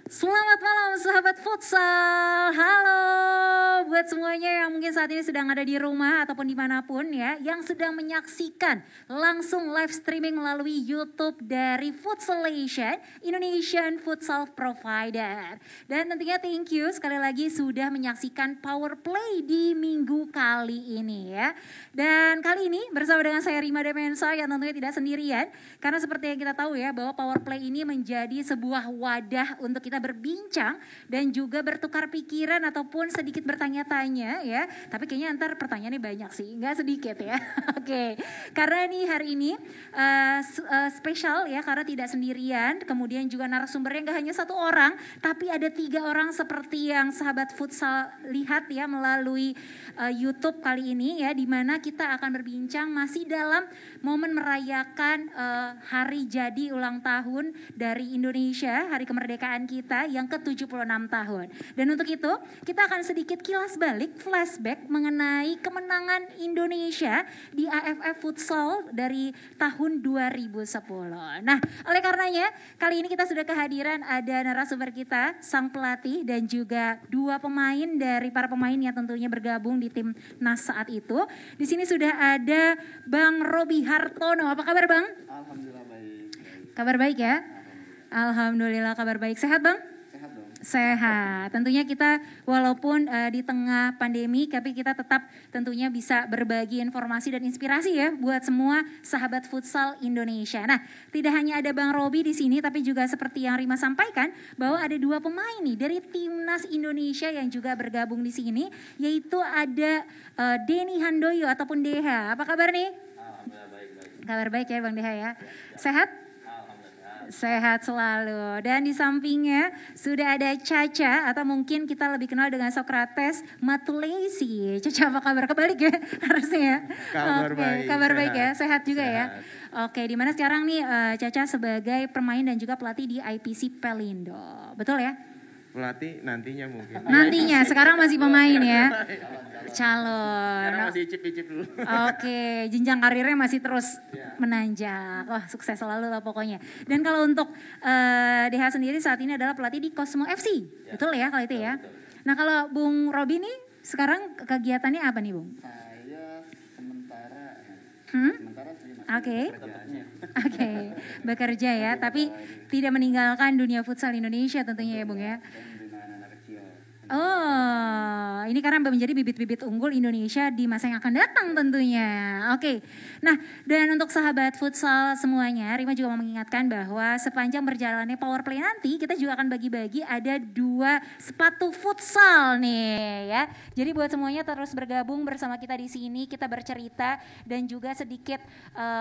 Selamat malam sahabat futsal. Halo buat semuanya yang mungkin saat ini sedang ada di rumah ataupun dimanapun ya, yang sedang menyaksikan langsung live streaming melalui YouTube dari Futsalation, Indonesian Futsal Provider. Dan tentunya thank you sekali lagi sudah menyaksikan Power Play di minggu kali ini ya. Dan kali ini bersama dengan saya Rima Demensa yang tentunya tidak sendirian, karena seperti yang kita tahu ya bahwa Power Play ini menjadi sebuah wadah untuk kita berbincang dan juga bertukar pikiran ataupun sedikit bertanya-tanya ya. Tapi kayaknya ntar pertanyaannya banyak sih, nggak sedikit ya. Oke, karena nih hari ini spesial ya, karena tidak sendirian. Kemudian juga narasumbernya nggak hanya satu orang, tapi ada 3 orang seperti yang sahabat futsal lihat ya melalui YouTube kali ini ya, dimana kita akan berbincang masih dalam momen merayakan hari jadi ulang tahun dari Indonesia, hari kemerdekaan kita yang ke-76 tahun. Dan untuk itu kita akan sedikit kilas balik, flashback mengenai kemenangan Indonesia di AFF Futsal dari tahun 2010. Nah, oleh karenanya kali ini kita sudah kehadiran ada narasumber kita, sang pelatih dan juga 2 pemain dari para pemain yang tentunya bergabung di tim NAS saat itu. Di sini sudah ada Bang Robi Hartono. Apa kabar Bang? Alhamdulillah baik. Kabar baik ya? Alhamdulillah kabar baik. Sehat Bang? Sehat dong. Sehat. Tentunya kita walaupun di tengah pandemi, tapi kita tetap tentunya bisa berbagi informasi dan inspirasi ya buat semua sahabat futsal Indonesia. Nah, tidak hanya ada Bang Robi di sini, tapi juga seperti yang Rima sampaikan bahwa ada 2 pemain nih dari timnas Indonesia yang juga bergabung di sini, yaitu ada Denny Handoyo ataupun Deha. Apa kabar nih? Alhamdulillah baik. Kabar baik ya Bang Deha ya. Sehat? Sehat selalu. Dan di sampingnya sudah ada Caca atau mungkin kita lebih kenal dengan Socrates Matulesi. Caca apa kabar? Kebalik ya harusnya ya. Kabar baik. Kabar baik ya. Sehat juga Sehat. ya. Oke, di mana sekarang nih Caca sebagai pemain dan juga pelatih di IPC Pelindo. Betul ya? Pelatih nantinya mungkin. Nantinya, sekarang masih pemain ya. Calon. Sekarang masih icip-icip dulu. Oke, jenjang karirnya masih terus menanjak. Wah, sukses selalu lah pokoknya. Dan kalau untuk DH sendiri saat ini adalah pelatih di Cosmo FC. Betul ya kalau itu ya? Nah, kalau Bung Robi nih sekarang kegiatannya apa nih, Bung? Saya sementara sih masih Oke. kerjaannya. Oke, bekerja ya, tapi tidak meninggalkan dunia futsal Indonesia tentunya ya, Bung ya. Dan dengan anak kecil. Oh, ini karena menjadi bibit-bibit unggul Indonesia di masa yang akan datang tentunya. Oke, nah dan untuk sahabat futsal semuanya, Rima juga mau mengingatkan bahwa sepanjang berjalannya Power Play nanti, kita juga akan bagi-bagi ada 2 sepatu futsal nih ya. Jadi buat semuanya terus bergabung bersama kita di sini, kita bercerita dan juga sedikit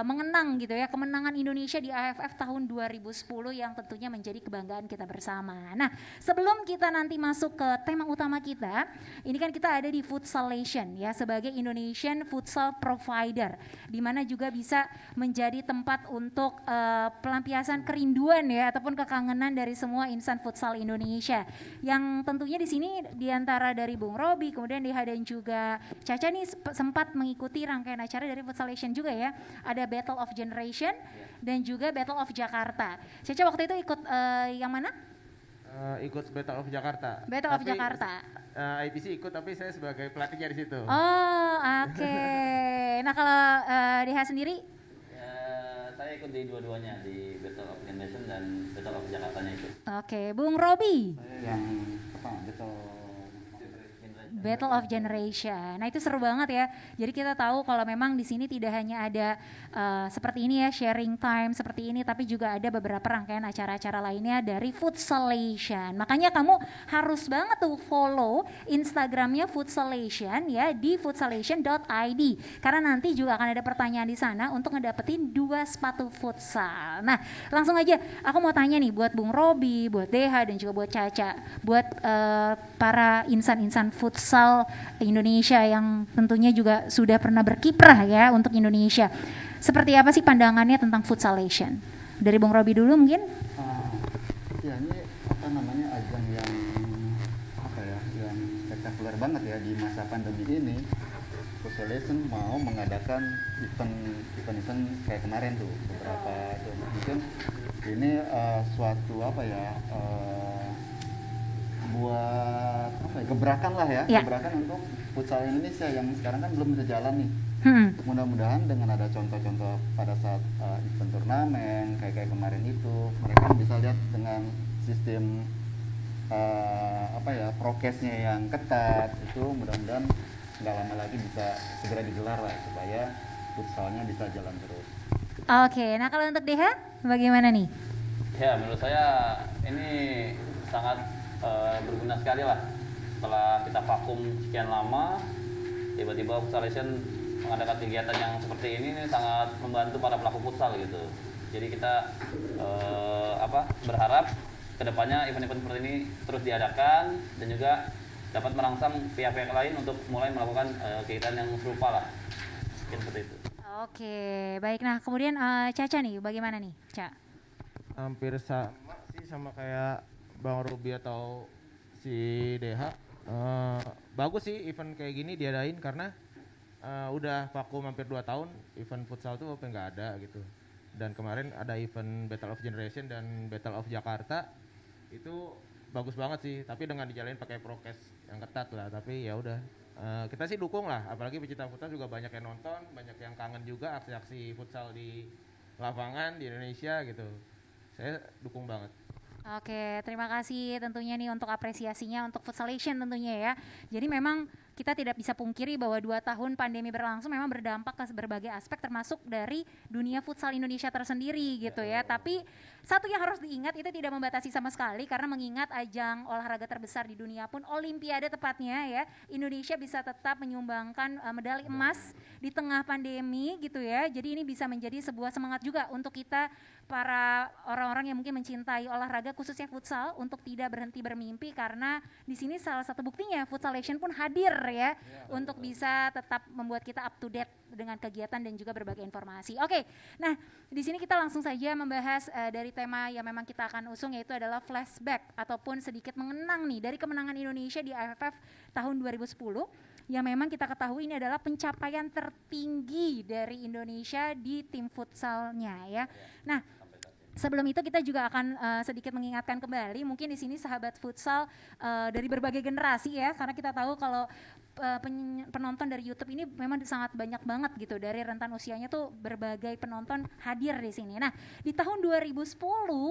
mengenang gitu ya kemenangan Indonesia di AFF tahun 2010 yang tentunya menjadi kebanggaan kita bersama. Nah, sebelum kita nanti masuk ke tema utama kita, ini kan kita ada di Futsalation ya sebagai Indonesian Futsal Provider, di mana juga bisa menjadi tempat untuk pelampiasan kerinduan ya ataupun kekangenan dari semua insan futsal Indonesia. Yang tentunya di sini diantara dari Bung Robi, kemudian Deha dan juga Caca nih sempat mengikuti rangkaian acara dari Futsalation juga ya. Ada Battle of Generation dan juga Battle of Jakarta. Caca waktu itu ikut yang mana? Ikut Battle of Jakarta. Battle of Jakarta. IPC ikut tapi saya sebagai pelatihnya di situ. Oh, oke. Nah, kalau Deha sendiri? Ya, saya ikut di dua-duanya, di Battle of Generation dan Battle of Jakartanya itu. Oke, Bung Robi. Saya yang Battle of Generation. Nah, itu seru banget ya. Jadi kita tahu kalau memang di sini tidak hanya ada seperti ini ya, sharing time seperti ini, tapi juga ada beberapa rangkaian acara-acara lainnya dari Futsalation. Makanya kamu harus banget tuh follow Instagramnya Futsalation ya di futsalation.id. Karena nanti juga akan ada pertanyaan di sana untuk ngedapetin 2 sepatu futsal. Nah, langsung aja aku mau tanya nih buat Bung Robi, buat Deha dan juga buat Caca, buat para insan-insan futsal Indonesia yang tentunya juga sudah pernah berkiprah ya untuk Indonesia. Seperti apa sih pandangannya tentang Futsalation? Dari Bung Robi dulu mungkin? Ya ini ajang yang yang spektakuler banget ya di masa pandemi ini. Futsalation mau mengadakan event kayak kemarin tuh beberapa mungkin ini suatu buat apa ya, gebrakan lah ya, Ya. gebrakan untuk futsal Indonesia yang sekarang kan belum bisa jalan nih. Mudah-mudahan dengan ada contoh-contoh pada saat event turnamen kayak kemarin itu, mereka bisa lihat dengan sistem apa ya, prokesnya yang ketat itu, mudah-mudahan nggak lama lagi bisa segera digelar lah supaya futsalnya bisa jalan terus. Oke, nah kalau untuk DH bagaimana nih? Ya, menurut saya ini sangat berguna sekali lah. Setelah kita vakum sekian lama, tiba-tiba Futsalation mengadakan kegiatan yang seperti ini sangat membantu para pelaku futsal gitu. Jadi kita berharap kedepannya event-event seperti ini terus diadakan dan juga dapat merangsang pihak-pihak lain untuk mulai melakukan kegiatan yang serupa lah. Mungkin seperti itu. Oke, baik. Nah kemudian Caca nih, bagaimana nih, Ca? Hampir sama sih sama kayak Bang Ruby atau si DH. Bagus sih event kayak gini diadain karena udah vakum hampir 2 tahun event futsal tuh apa nggak ada gitu. Dan kemarin ada event Battle of Generation dan Battle of Jakarta, itu bagus banget sih, tapi dengan dijalanin pakai prokes yang ketat lah. Tapi ya udah, kita sih dukung lah, apalagi pecinta futsal juga banyak yang nonton, banyak yang kangen juga aksi-aksi futsal di lapangan di Indonesia gitu. Saya dukung banget. Oke, terima kasih tentunya nih untuk apresiasinya untuk Futsalation tentunya ya. Jadi memang kita tidak bisa pungkiri bahwa 2 tahun pandemi berlangsung memang berdampak ke berbagai aspek termasuk dari dunia futsal Indonesia tersendiri gitu ya. Tapi satu yang harus diingat itu tidak membatasi sama sekali karena mengingat ajang olahraga terbesar di dunia pun Olimpiade tepatnya ya. Indonesia bisa tetap menyumbangkan medali emas di tengah pandemi gitu ya. Jadi ini bisa menjadi sebuah semangat juga untuk kita para orang-orang yang mungkin mencintai olahraga khususnya futsal untuk tidak berhenti bermimpi karena di sini salah satu buktinya Futsalation pun hadir ya untuk bisa tetap membuat kita up to date dengan kegiatan dan juga berbagai informasi. Oke, nah di sini kita langsung saja membahas dari tema yang memang kita akan usung yaitu adalah flashback ataupun sedikit mengenang nih dari kemenangan Indonesia di AFF tahun 2010 yang memang kita ketahui ini adalah pencapaian tertinggi dari Indonesia di tim futsalnya ya. Nah, sebelum itu kita juga akan sedikit mengingatkan kembali mungkin di sini sahabat futsal dari berbagai generasi ya karena kita tahu kalau penonton dari YouTube ini memang sangat banyak banget gitu dari rentan usianya tuh berbagai penonton hadir di sini. Nah, di tahun 2010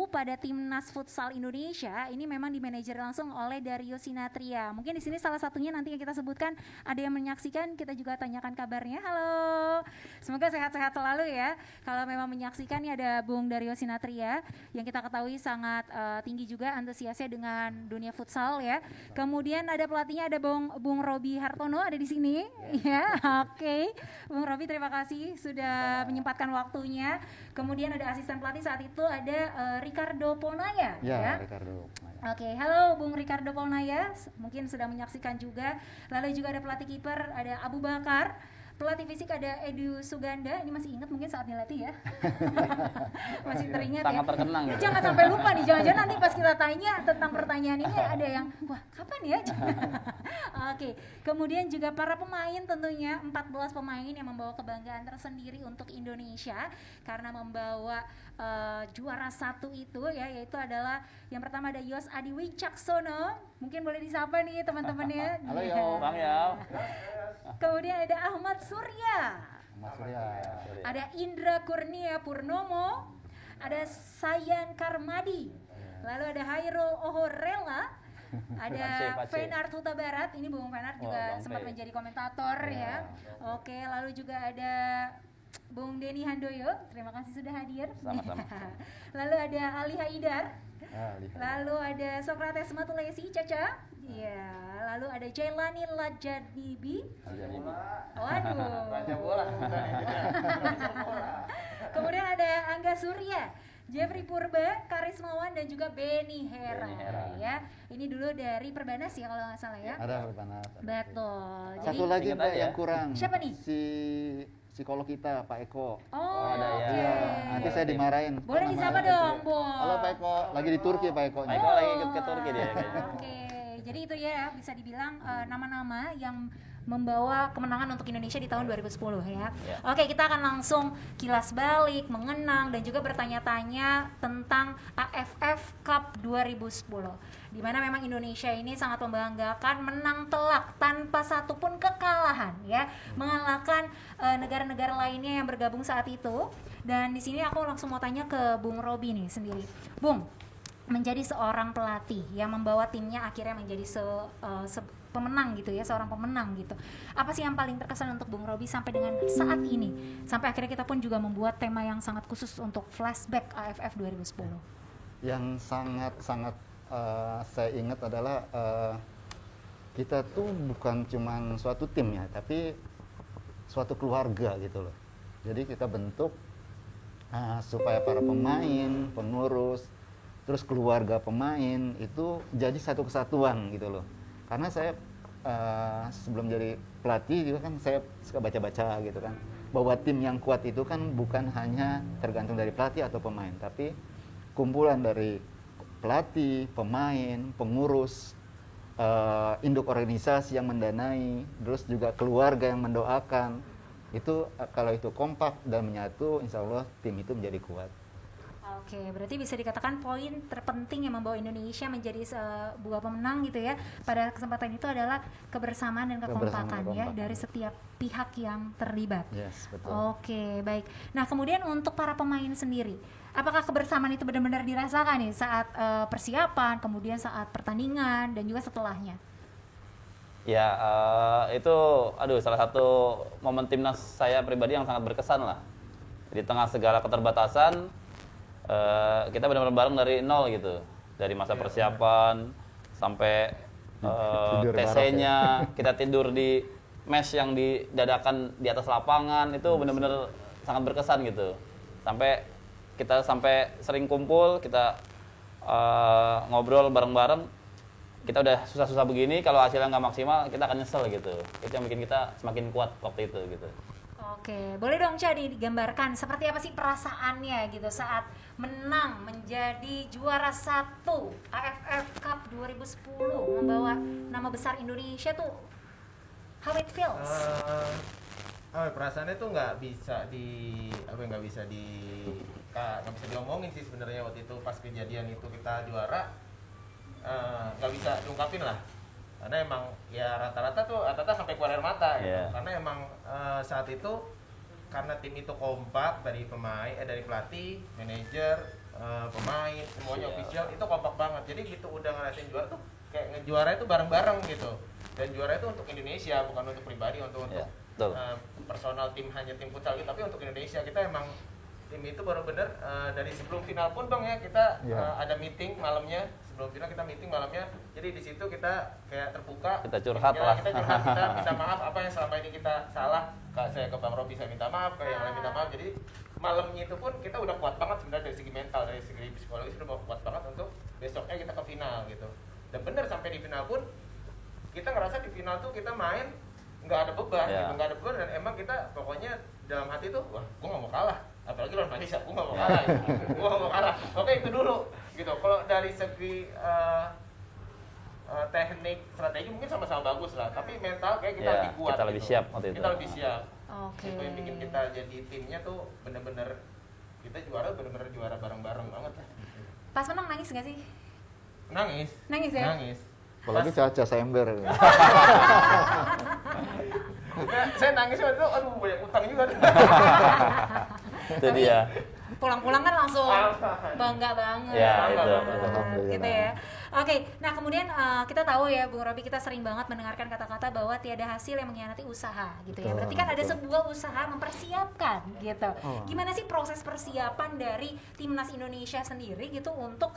pada Timnas Futsal Indonesia ini memang dimanajer langsung oleh Dario Sinatria. Mungkin di sini salah satunya nanti yang kita sebutkan ada yang menyaksikan, kita juga tanyakan kabarnya. Halo. Semoga sehat-sehat selalu ya. Kalau memang menyaksikan nih ada Bung Dario Sinatria yang kita ketahui sangat tinggi juga antusiasnya dengan dunia futsal ya. Kemudian ada pelatihnya ada Bung Robi Hartono ada di sini ya. Oke. Bung Robi terima kasih sudah menyempatkan waktunya. Kemudian ada asisten pelatih saat itu ada Ricardo Polnaya ya. Ricardo. Oke, halo Bung Ricardo Polnaya, mungkin sudah menyaksikan juga. Lalu juga ada pelatih kiper ada Abu Bakar. Pelatih fisik ada Edu Suganda, ini masih ingat mungkin saat dilatih ya. Masih teringat sangat ya. terkenang. Ini jangan sampai lupa nih, jangan-jangan nanti pas kita tanya tentang pertanyaan ini ada yang, wah kapan ya? Oke, kemudian juga para pemain tentunya, 14 pemain yang membawa kebanggaan tersendiri untuk Indonesia. Karena membawa juara 1 itu ya, yaitu adalah yang pertama ada Yos Adi Wicaksono, mungkin boleh disapa nih teman-temannya. Halo Yo. Bang Yao. Kemudian ada Ahmad Surya, Mas Surya. ada Indra Kurnia Purnomo, ada Sayan Karmadi, lalu ada Hairul Ohorela, ada Pace. Fenart Huta Barat, ini Bung Fenart juga Bang sempat Fe. menjadi komentator ya. Oke, lalu juga ada Bung Denny Handoyo, terima kasih sudah hadir. Sama-sama. Lalu ada Ali Haidar, Lihat. lalu ada Sokrates Matulesi, Caca. Iya, lalu ada Jailani Lajadibi. Waduh. Baca bola. Kemudian ada Angga Surya, Jeffrey Purba, Karismawan dan juga Benny Hera. Benny Hera. Ya. Ini dulu dari Perbanas ya kalau nggak salah ya. Ada Perbanas. Betul. Satu Jadi lagi Ingat Mbak aja yang ya. kurang. Siapa nih? Si psikolog kita Pak Eko. oh, ada ya. oke. Iya, nanti saya dimarahin. Boleh Nama disapa saya dong, Eko. Bos. Halo Pak Eko, lagi di Turki Pak Eko. Pak Eko lagi ikut ke Turki dia kayaknya. Oke, jadi itu ya bisa dibilang nama-nama yang membawa kemenangan untuk Indonesia di tahun 2010 ya. Ya. Oke, kita akan langsung kilas balik, mengenang dan juga bertanya-tanya tentang AFF Cup 2010. Di mana memang Indonesia ini sangat membanggakan menang telak tanpa satupun kekalahan ya, mengalahkan negara-negara lainnya yang bergabung saat itu. Dan di sini aku langsung mau tanya ke Bung Robi nih sendiri. Bung, menjadi seorang pelatih yang membawa timnya akhirnya menjadi pemenang gitu ya, seorang pemenang gitu. Apa sih yang paling terkesan untuk Bung Robi sampai dengan saat ini? Sampai akhirnya kita pun juga membuat tema yang sangat khusus untuk flashback AFF 2010. Yang sangat saya ingat adalah kita tuh bukan cuman suatu tim ya, tapi suatu keluarga gitu loh. Jadi kita bentuk supaya para pemain, pengurus, terus keluarga pemain itu jadi satu kesatuan gitu loh. Karena saya sebelum jadi pelatih juga kan saya suka baca-baca gitu kan, bahwa tim yang kuat itu kan bukan hanya tergantung dari pelatih atau pemain, tapi kumpulan dari pelatih, pemain, pengurus, induk organisasi yang mendanai, terus juga keluarga yang mendoakan. Itu kalau itu kompak dan menyatu, insya Allah tim itu menjadi kuat. Oke, berarti bisa dikatakan poin terpenting yang membawa Indonesia menjadi sebuah pemenang gitu ya. Pada kesempatan itu adalah kebersamaan dan kekompakan ya dari setiap pihak yang terlibat. Yes, betul. Oke, baik. Nah, kemudian untuk para pemain sendiri, apakah kebersamaan itu benar-benar dirasakan nih saat persiapan, kemudian saat pertandingan dan juga setelahnya? Ya, itu salah satu momen timnas saya pribadi yang sangat berkesan lah. Di tengah segala keterbatasan, kita benar-benar bareng dari nol gitu. Dari masa persiapan sampai TC-nya, kita tidur di mes yang didadakan di atas lapangan, itu benar-benar sangat berkesan gitu. Sampai sering kumpul, kita ngobrol bareng-bareng. Kita udah susah-susah begini, kalau hasilnya nggak maksimal, kita akan nyesel gitu. Itu yang bikin kita semakin kuat waktu itu gitu. Oke, boleh dong Ca digambarkan seperti apa sih perasaannya gitu saat menang menjadi juara 1 AFF Cup 2010 membawa nama besar Indonesia tuh, how it feels? Perasaannya tuh nggak bisa diomongin sih sebenarnya. Waktu itu pas kejadian itu kita juara, nggak bisa diungkapin lah, karena emang ya rata-rata sampai keluar air mata gitu. Karena emang saat itu karena tim itu kompak dari pelatih, manajer, pemain, semuanya official itu kompak banget. Jadi gitu udah ngerasain juara tuh kayak ngejuara itu bareng-bareng gitu. Dan juara itu untuk Indonesia, bukan untuk pribadi, untuk personal tim, hanya tim futsal gitu, tapi untuk Indonesia. Kita emang tim itu baru bener dari sebelum final pun Bang ya, kita ada meeting malamnya. Sebelum final kita meeting malamnya, jadi di situ kita kayak terbuka, kita curhat, kita minta maaf apa yang selama ini kita salah. Saya ke Bang Robi saya minta maaf, ke yang lain minta maaf. Jadi malamnya itu pun kita udah kuat banget sebenarnya dari segi mental, dari segi psikologis udah kuat banget untuk besoknya kita ke final gitu. Dan bener sampai di final pun kita ngerasa di final tuh kita main nggak ada beban, gitu, nggak ada beban, dan emang kita pokoknya dalam hati tuh, wah, gue nggak mau kalah, apalagi lawan Malaysia, gue nggak mau kalah, gue nggak mau kalah. Oke, itu dulu, gitu. Kalau dari segi teknik, strategi mungkin sama-sama bagus lah, tapi mental kayak kita lebih kuat. Kita lebih siap waktu itu. Kita lebih siap. Oke. Itu yang bikin kita jadi timnya tuh bener-bener kita juara bareng-bareng banget lah. Pas menang nangis nggak sih? Nangis ya? Nangis. Apalagi Caca Sember. Saya nangis waktu itu, aduh banyak utang juga. Itu dia. Pulang-pulang kan langsung bangga banget. Ya, itu. Gitu ya. Oke, nah kemudian kita tahu ya Bung Robi, kita sering banget mendengarkan kata-kata bahwa tiada hasil yang mengkhianati usaha gitu ya. Berarti kan ada sebuah usaha mempersiapkan gitu. Gimana sih proses persiapan dari timnas Indonesia sendiri gitu untuk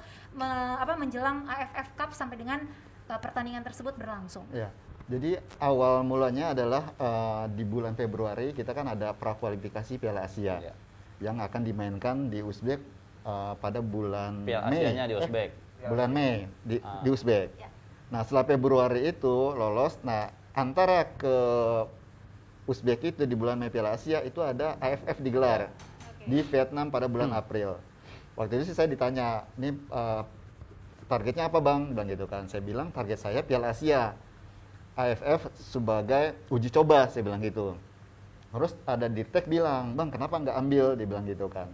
menjelang AFF Cup sampai dengan pertandingan tersebut berlangsung? Ya. Jadi awal mulanya adalah di bulan Februari kita kan ada prakualifikasi Piala Asia yang akan dimainkan di Uzbek pada bulan Piala Mei. Asianya di Uzbek. Bulan Mei di Uzbek. Nah, setelah Februari itu lolos, nah antara ke Uzbek itu di bulan Mei Piala Asia itu ada AFF digelar di Vietnam pada bulan April. Waktu itu sih saya ditanya, "Ini targetnya apa Bang?" bilang gitu kan. Saya bilang target saya Piala Asia. AFF sebagai uji coba, saya bilang gitu. Terus ada Dirtek bilang, bang kenapa nggak ambil, dia bilang gitu kan.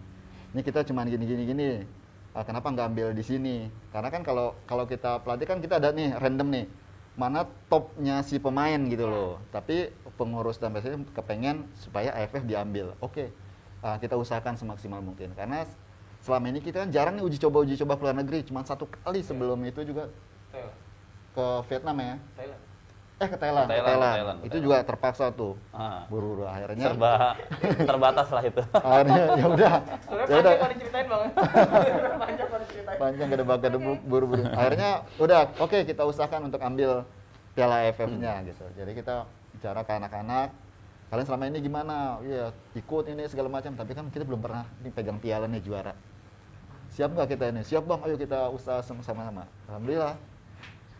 Ini kita cuma gini, kenapa nggak ambil di sini? Karena kan kalau kita pelatih kan kita ada nih random nih, mana topnya si pemain gitu loh. Tapi pengurus dan PSSI kepengen supaya AFF diambil. Oke, kita usahakan semaksimal mungkin. Karena selama ini kita kan jarang nih uji coba ke luar negeri, cuma 1 kali sebelum itu juga ke Vietnam ya. Ke Thailand. Itu juga terpaksa tuh. Buru-buru akhirnya terbatas lah itu. Akhirnya ya udah. Kalau diceritain Bang. Panjang gak ada buru-buru. Akhirnya udah, oke, kita usahakan untuk ambil Piala AFF-nya gitu. Jadi kita bicara ke anak-anak, kalian selama ini gimana? Iya, ikut ini segala macam, tapi kan kita belum pernah dipegang piala nih juara. Siap nggak kita ini? Siap bang, ayo kita usaha sama-sama. Alhamdulillah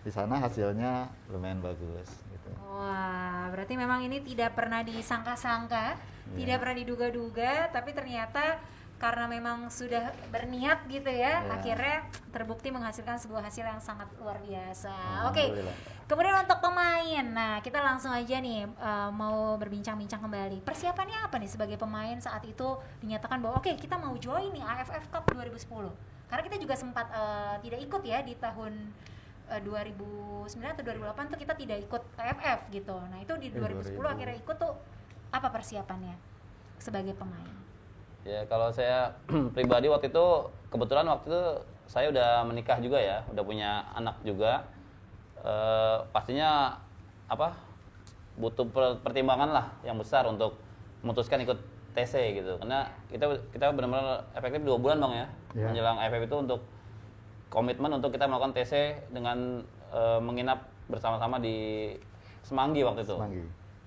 di sana hasilnya lumayan bagus gitu. Wah, berarti memang ini tidak pernah disangka-sangka, tidak pernah diduga-duga, tapi ternyata karena memang sudah berniat gitu ya, akhirnya terbukti menghasilkan sebuah hasil yang sangat luar biasa. Oke, kemudian untuk pemain, nah kita langsung aja nih mau berbincang-bincang kembali. Persiapannya apa nih sebagai pemain saat itu dinyatakan bahwa oke, kita mau join nih AFF Cup 2010. Karena kita juga sempat tidak ikut ya di tahun 2009 atau 2008 tuh kita tidak ikut AFF gitu. Nah itu di 2010 akhirnya ikut tuh, apa persiapannya sebagai pemain? Ya kalau saya pribadi waktu itu, kebetulan waktu itu saya udah menikah juga ya, udah punya anak juga. Pastinya butuh pertimbangan lah yang besar untuk memutuskan ikut TC gitu. Karena kita benar-benar efektif 2 bulan bang ya, menjelang AFF itu untuk komitmen untuk kita melakukan TC dengan menginap bersama-sama di Semanggi waktu itu.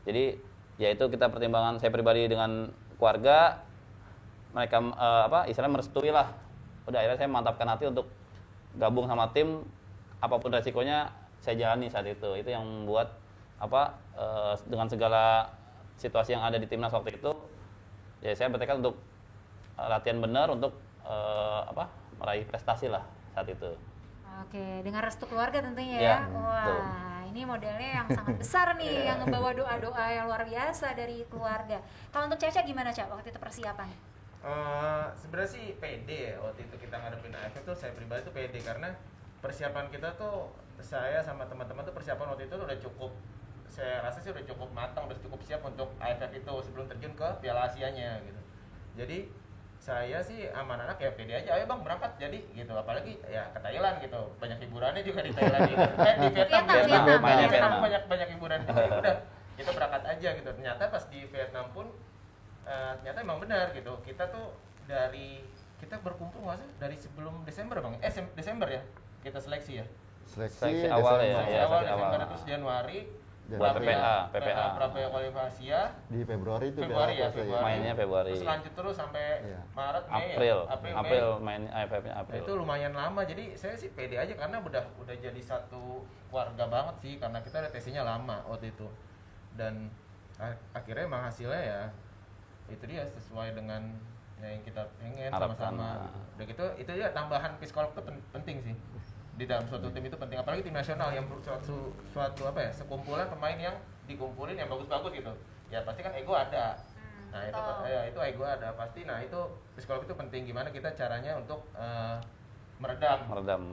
Jadi ya itu kita pertimbangan saya pribadi dengan keluarga, mereka istilahnya merestui lah. Udah akhirnya saya mantapkan hati untuk gabung sama tim, apapun resikonya saya jalani saat itu. Itu yang membuat dengan segala situasi yang ada di timnas waktu itu, ya saya bertekad untuk latihan benar untuk meraih prestasi lah saat itu. Oke, dengan restu keluarga tentunya ya. Wah, ini modalnya yang sangat besar nih, yang membawa doa-doa yang luar biasa dari keluarga. Kalau untuk Caca gimana Caca waktu itu persiapan? Sebenarnya sih pede ya, waktu itu kita ngadepin AFF tuh saya pribadi tuh pede karena persiapan kita tuh, saya sama teman-teman tuh persiapan waktu itu udah cukup, saya rasa sih udah cukup matang, udah cukup siap untuk AFF itu sebelum terjun ke Piala Asianya gitu. Jadi saya sih sama anak ya pede aja, ayo bang berangkat jadi gitu, apalagi ya ke Thailand gitu, banyak hiburannya juga di Thailand di Vietnam banyak hiburan juga. Udah kita berangkat aja gitu. Ternyata pas di Vietnam pun ternyata emang benar gitu, kita tuh kita berkumpul dari sebelum Desember bang, Desember ya kita seleksi ya, seleksi awal ya, Desember terus Januari buat PPA kualifikasi ya di Februari itu mainnya Februari, terus lanjut terus sampai Maret April main AFF-nya April. Itu lumayan lama, jadi saya sih pede aja karena udah jadi satu keluarga banget sih, karena kita ada TC-nya lama waktu itu, dan akhirnya emang hasilnya ya itu dia sesuai dengan yang kita pengen sama-sama. Udah gitu itu ya tambahan psikolog itu penting sih di dalam suatu tim, itu penting, apalagi tim nasional yang suatu sekumpulan pemain yang dikumpulin yang bagus-bagus gitu ya, pasti kan ego ada. Nah itu ego ada pasti. Nah itu psikolog itu penting, gimana kita caranya untuk meredam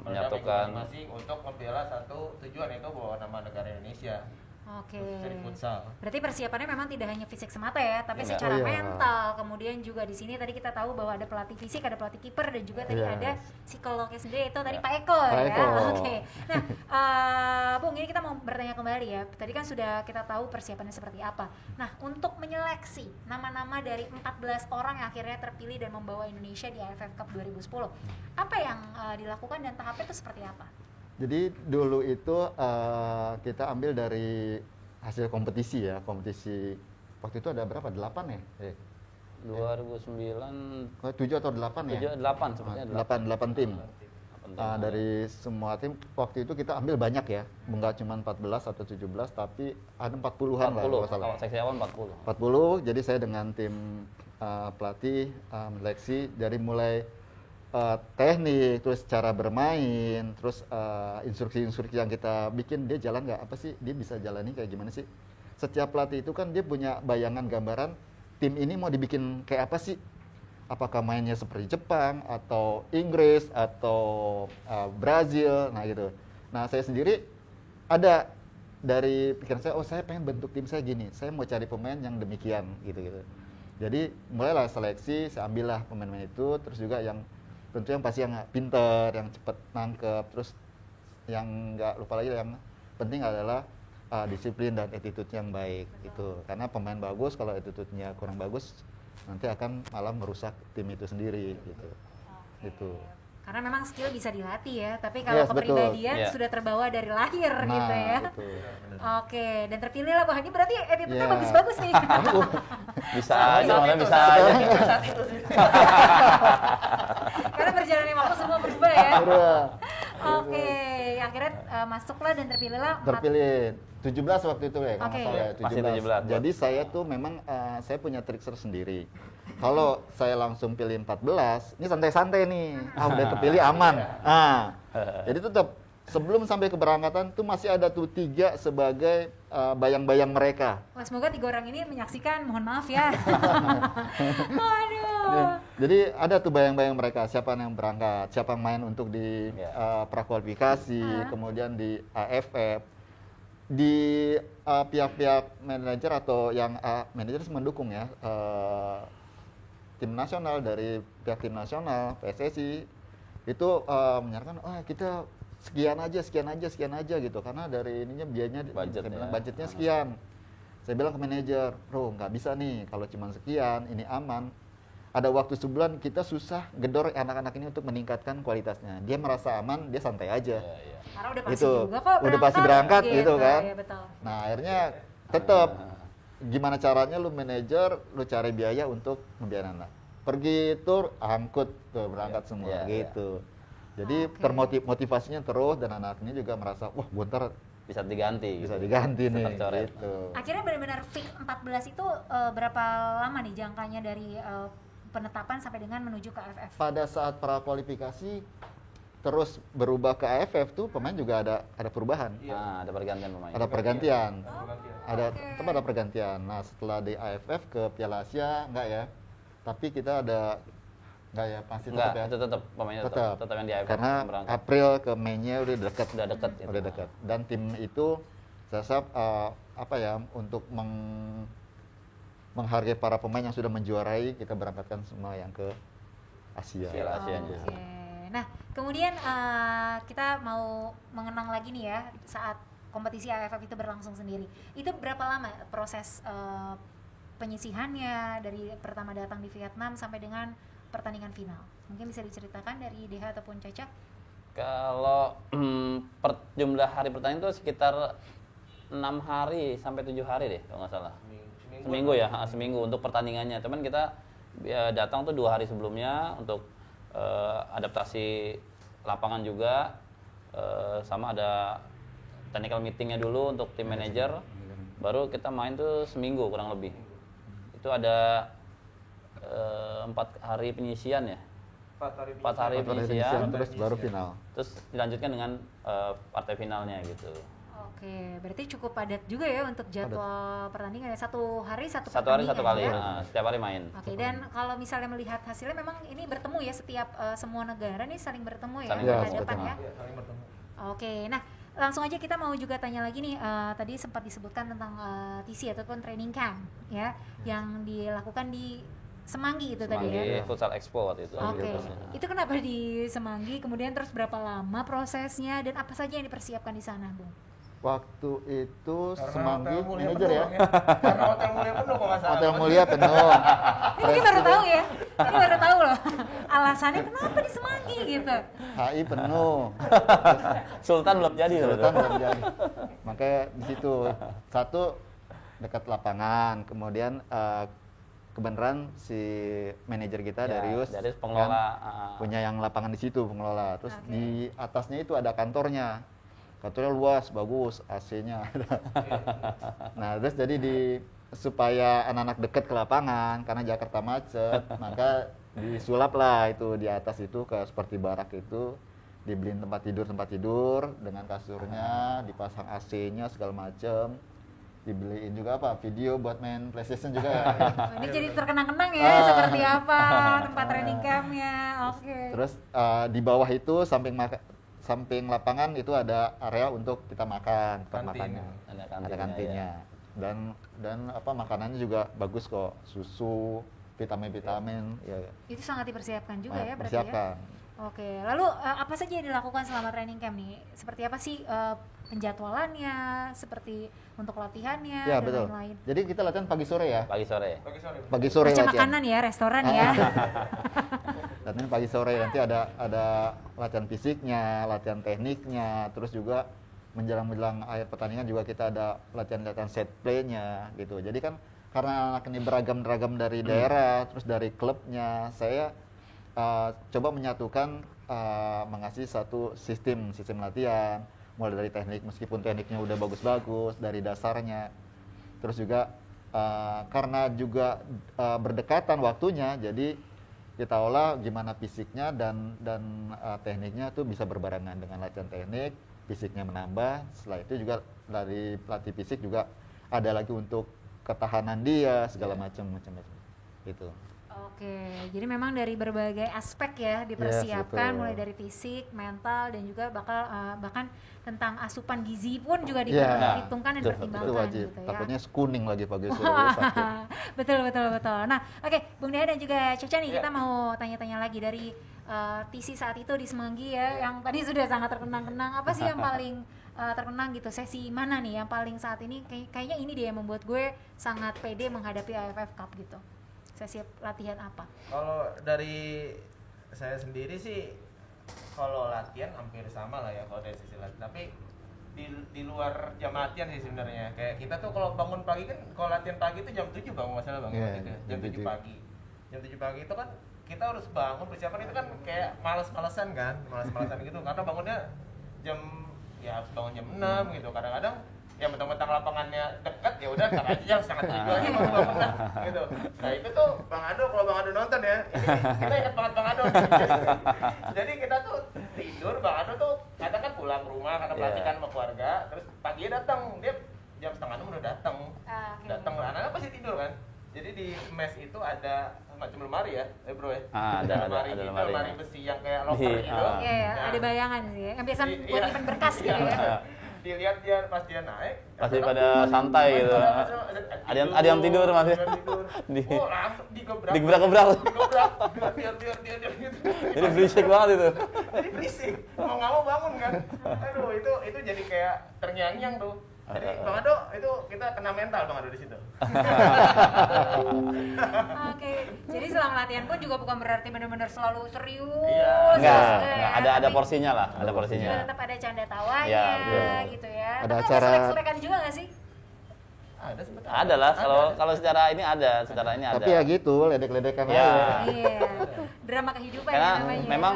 menyatukan masing untuk membela satu tujuan, yaitu bawa nama negara Indonesia. Oke. Dari futsal. Berarti persiapannya memang tidak hanya fisik semata ya, tapi secara mental. Kemudian juga di sini tadi kita tahu bahwa ada pelatih fisik, ada pelatih kiper, dan juga tadi ada psikolognya sendiri, itu tadi Pak Eko ya. Oke. Nah, Bung, ini kita mau bertanya kembali ya. Tadi kan sudah kita tahu persiapannya seperti apa. Nah, untuk menyeleksi nama-nama dari 14 orang yang akhirnya terpilih dan membawa Indonesia di AFF Cup 2010, apa yang dilakukan dan tahapnya itu seperti apa? Jadi dulu itu kita ambil dari hasil kompetisi ya, kompetisi waktu itu ada berapa? 8 ya? 2009 7 atau 8 ya? 8 sebenarnya 8 tim. Dari semua tim waktu itu kita ambil banyak ya, enggak cuma 14 atau 17 tapi ada 40-an lah kalau salah. Seksi awal 40. Jadi saya dengan tim pelatih seleksi dari mulai teknik, terus cara bermain, terus instruksi-instruksi yang kita bikin dia jalan nggak, apa sih dia bisa jalani kayak gimana sih. Setiap pelatih itu kan dia punya bayangan gambaran tim ini mau dibikin kayak apa sih, apakah mainnya seperti Jepang atau Inggris atau Brazil, nah gitu. Nah saya sendiri ada dari pikiran saya, oh saya pengen bentuk tim saya gini, saya mau cari pemain yang demikian gitu. Jadi mulailah seleksi, saya ambillah pemain-pemain itu, terus juga yang tentu yang pasti yang pinter, yang cepat nangkep, terus yang nggak lupa lagi yang penting adalah disiplin dan attitude yang baik gitu. Karena pemain bagus kalau attitude-nya kurang bagus nanti akan malah merusak tim itu sendiri gitu. Gitu. Karena memang skill bisa dilatih ya, tapi kalau Yes, kepribadian betul. sudah terbawa dari lahir Nah, gitu ya. betul. Oke, dan terpilihlah Wah ini berarti attitude-nya Ya. bagus-bagus nih. Bisa aja, makanya bisa aja. Karena berjalannya waktu semua berubah ya. Udah. Oke, akhirnya masuklah dan terpilihlah Terpilih 17 waktu itu ya, kalau Oke. nggak salah ya, Masih 17. Jadi saya tuh memang saya punya trik tersendiri. Kalau saya langsung pilih 14, ini santai-santai nih. Udah terpilih aman. Jadi tetap sebelum sampai keberangkatan tuh masih ada tuh 3 sebagai bayang-bayang mereka. Wah, semoga 3 orang ini menyaksikan, mohon maaf ya. Waduh. Jadi ada tuh bayang-bayang mereka, siapa yang berangkat, siapa yang main untuk di prakualifikasi, kemudian di AFF, di pihak-pihak manajer atau yang manajer mendukung ya, tim nasional, dari pihak tim nasional, PSSI itu menyarankan, kita sekian aja gitu, karena dari ininya biayanya budgetnya sekian. Saya bilang ke manajer, bro nggak bisa nih kalau cuma sekian, ini aman. Ada waktu sebulan kita susah gedor anak-anak ini untuk meningkatkan kualitasnya. Dia merasa aman, dia santai aja. Karena udah pasti Gitu. juga kok Udah pasti berangkat gitu kan. Ya, betul. Nah akhirnya tetap gimana caranya lu manajer, lu cari biaya untuk membiayai anak. Pergi tur, angkut tuh berangkat semua gitu. Jadi termotivasinya terus dan anaknya juga merasa wah bentar Bisa diganti. bisa gitu. diganti nih Tercoret. gitu. Akhirnya benar-benar fix 14 itu berapa lama nih jangkanya dari penetapan sampai dengan menuju ke AFF? Pada saat prakualifikasi terus berubah ke AFF tuh pemain juga ada perubahan. Nah, ada pergantian pemain. Ada pergantian. Ada Oke. tetap ada pergantian. Nah, setelah di AFF ke Piala Asia enggak ya. Tapi kita ada enggak ya, pasti Enggak, tetap ya. itu tetap pemainnya Tetap. tetap yang di AFF Karena berangkat. April ke Mei-nya udah dekat. Udah deket gitu. Udah dekat. Dan tim itu saya rasa untuk menghargai para pemain yang sudah menjuarai, kita berangkatkan semua yang ke Asia. Piala Asia. Oke. Nah, kemudian kita mau mengenang lagi nih ya saat kompetisi AFF itu berlangsung sendiri. Itu berapa lama proses penyisihannya dari pertama datang di Vietnam sampai dengan pertandingan final? Mungkin bisa diceritakan dari DH ataupun Caca? Kalau jumlah hari pertandingan itu sekitar 6 hari sampai 7 hari deh kalau nggak salah. Seminggu ya, seminggu untuk pertandingannya. Cuman kita datang tuh 2 hari sebelumnya untuk adaptasi lapangan juga, sama ada technical meetingnya dulu untuk tim manager. Baru kita main tuh seminggu kurang lebih. Itu ada 4 hari penyisian ya. 4 hari penyisian, terus baru final. terus dilanjutkan dengan partai finalnya gitu. Oke, berarti cukup padat juga ya untuk jadwal pertandingan ya. Satu hari satu Satu hari satu kali, ya? setiap hari main. Oke, dan kalau misalnya melihat hasilnya memang ini bertemu ya, setiap semua negara nih saling bertemu ya Saling berhadapan bertemu. ya. Oke, nah langsung aja kita mau juga tanya lagi nih, tadi sempat disebutkan tentang TC ataupun training camp ya, yang dilakukan di Semanggi itu tadi ya. Semanggi Futsal Expo waktu itu. Oke, itu kenapa di Semanggi? Kemudian terus berapa lama prosesnya dan apa saja yang dipersiapkan di sana, Bung? Waktu itu Karena Semanggi Hotel Mulia manajer ya. penuh, Karena Hotel Mulia penuh kok nggak salah. Hotel Mulia penuh. Ini mungkin baru tahu ya, ini baru tahu loh alasannya kenapa di Semanggi gitu. HI penuh. Sultan belum jadi Sultan belum jadi. Makanya di situ satu dekat lapangan, kemudian kebenaran si manajer kita Darius dari pengelola punya yang lapangan di situ pengelola. Terus di atasnya itu ada kantornya luas bagus, AC-nya ada. Nah terus jadi di supaya anak-anak dekat ke lapangan karena Jakarta macet, maka disulap lah itu di atas itu ke seperti barak itu, dibeliin tempat tidur dengan kasurnya, dipasang AC-nya segala macem, dibeliin juga video buat main PlayStation juga. Ini jadi terkenang-kenang ya seperti apa tempat training campnya. Oke. Terus di bawah itu samping lapangan itu ada area untuk kita makan, tempat makannya. Ada kantinnya. Ya. Dan makanannya juga bagus kok, susu, vitamin ya. Itu sangat dipersiapkan juga ya berarti persiapkan. ya. Oke, lalu apa saja yang dilakukan selama training camp nih? Seperti apa sih penjadwalannya, seperti untuk latihannya Ya, dan betul. lain-lain? Jadi kita latihan pagi sore ya. Pagi sore. Pagi sore Macam latihan. makanan ya, restoran ya. Latihan pagi sore, nanti ada latihan fisiknya, latihan tekniknya, terus juga menjelang akhir pertandingan juga kita ada latihan set play-nya gitu. Jadi kan karena anak ini beragam dari daerah, terus dari klubnya, saya coba menyatukan mengasih satu sistem latihan, mulai dari teknik, meskipun tekniknya udah bagus-bagus dari dasarnya, terus juga karena juga berdekatan waktunya, jadi kita olah gimana fisiknya dan tekniknya tuh bisa berbarengan dengan latihan teknik, fisiknya menambah. Setelah itu juga dari pelatih fisik juga ada lagi untuk ketahanan dia segala macam gitu. Oke, jadi memang dari berbagai aspek ya dipersiapkan, betul. mulai dari fisik, mental, dan juga bahkan tentang asupan gizi pun juga Iya. diperhitungkan dan Itu dipertimbangkan wajib. gitu ya. Takutnya kuning lagi pagi sore sakit. betul. Nah, oke, Bung Deha dan juga Caca nih, kita mau tanya-tanya lagi dari TC saat itu di Semanggi ya, yang tadi sudah sangat terkenang-kenang. Apa sih yang paling terkenang gitu? Sesi mana nih yang paling saat ini kayaknya ini dia yang membuat gue sangat pede menghadapi AFF Cup gitu? Sesi latihan apa? Kalau dari saya sendiri sih, kalau latihan hampir sama lah ya kalau dari sisi latihan. Tapi di luar jam latihan sih sebenarnya. Kayak kita tuh kalau bangun pagi kan, kalau latihan pagi itu jam 7 Bang, masalah Bang. Iya, Gitu. jam Jam 7 7. pagi. Jam 7 pagi itu kan kita harus bangun, persiapan itu kan kayak malas-malasan kan. Malas-malasan gitu karena bangunnya harus bangun jam 6 gitu. Kadang-kadang ya mentang-mentang lapangannya dekat, ya udah ntar aja jam setengah 7 aja baru bangun dah, gitu. Nah itu tuh Bang Ado, kalau Bang Ado nonton ya, ini kita ingat banget Bang Ado. Jadi kita tuh tidur, Bang Ado tuh kadang kan pulang ke rumah karena pelantikan sama keluarga, terus paginya datang, dia jam setengah 6 udah datang. Datang, anak-anak pasti tidur kan. Jadi di mes itu ada macam lemari ya, bro ya. Ada lemari besi yang kayak locker gitu. Iya, ada bayangan sih ya. Yang biasa buat nyimpen berkas gitu ya. Dilihat dia pas dia naik pasti pada santai gitu. Ada yang tidur masih. Langsung Digebrak-gebrak. Biar gitu. Jadi berisik banget itu. Jadi berisik. Mau nggak mau bangun kan. Aduh, itu jadi kayak terngiang-ngiang tuh. Jadi Bang Ado itu kita kena mental Bang Ado di situ. Oke, jadi selama latihan pun juga bukan berarti benar-benar selalu serius. Iya. Enggak, ada porsinya lah, ada Juga porsinya. tetap ada canda tawanya Ya, betul. gitu ya. Ada Tapi acara- selek-selekan juga nggak sih? Ada sebetulnya. Ada lah, kalau secara ini ada. Tapi ya gitu, ledek-ledekan Ya. aja. Iya. Drama kehidupan Karena ya namanya. memang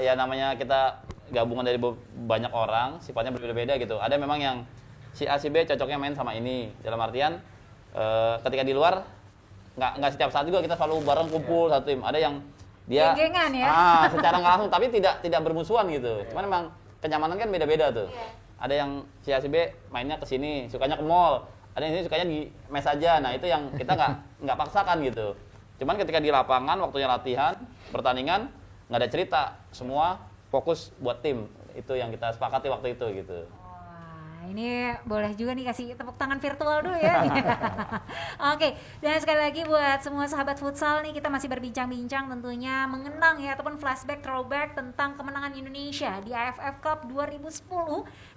ya namanya kita gabungan dari banyak orang, sifatnya berbeda-beda gitu. Ada memang yang si A si B cocoknya main sama ini. Dalam artian ketika di luar nggak setiap saat juga kita selalu bareng kumpul satu tim. Ada yang dia Geng-gengan ya. secara nggak langsung tapi tidak bermusuhan gitu. Cuman memang kenyamanan kan beda-beda tuh. Iya. Ada yang si A si B mainnya ke sini, sukanya ke mall. Ada yang sini sukanya di mes aja. Nah, itu yang kita nggak paksakan gitu. Cuman ketika di lapangan waktunya latihan, pertandingan nggak ada cerita, semua fokus buat tim. Itu yang kita sepakati waktu itu gitu. Ini boleh juga nih kasih tepuk tangan virtual dulu ya. Oke, dan sekali lagi buat semua sahabat futsal nih, kita masih berbincang-bincang tentunya mengenang ya ataupun flashback throwback tentang kemenangan Indonesia di AFF Cup 2010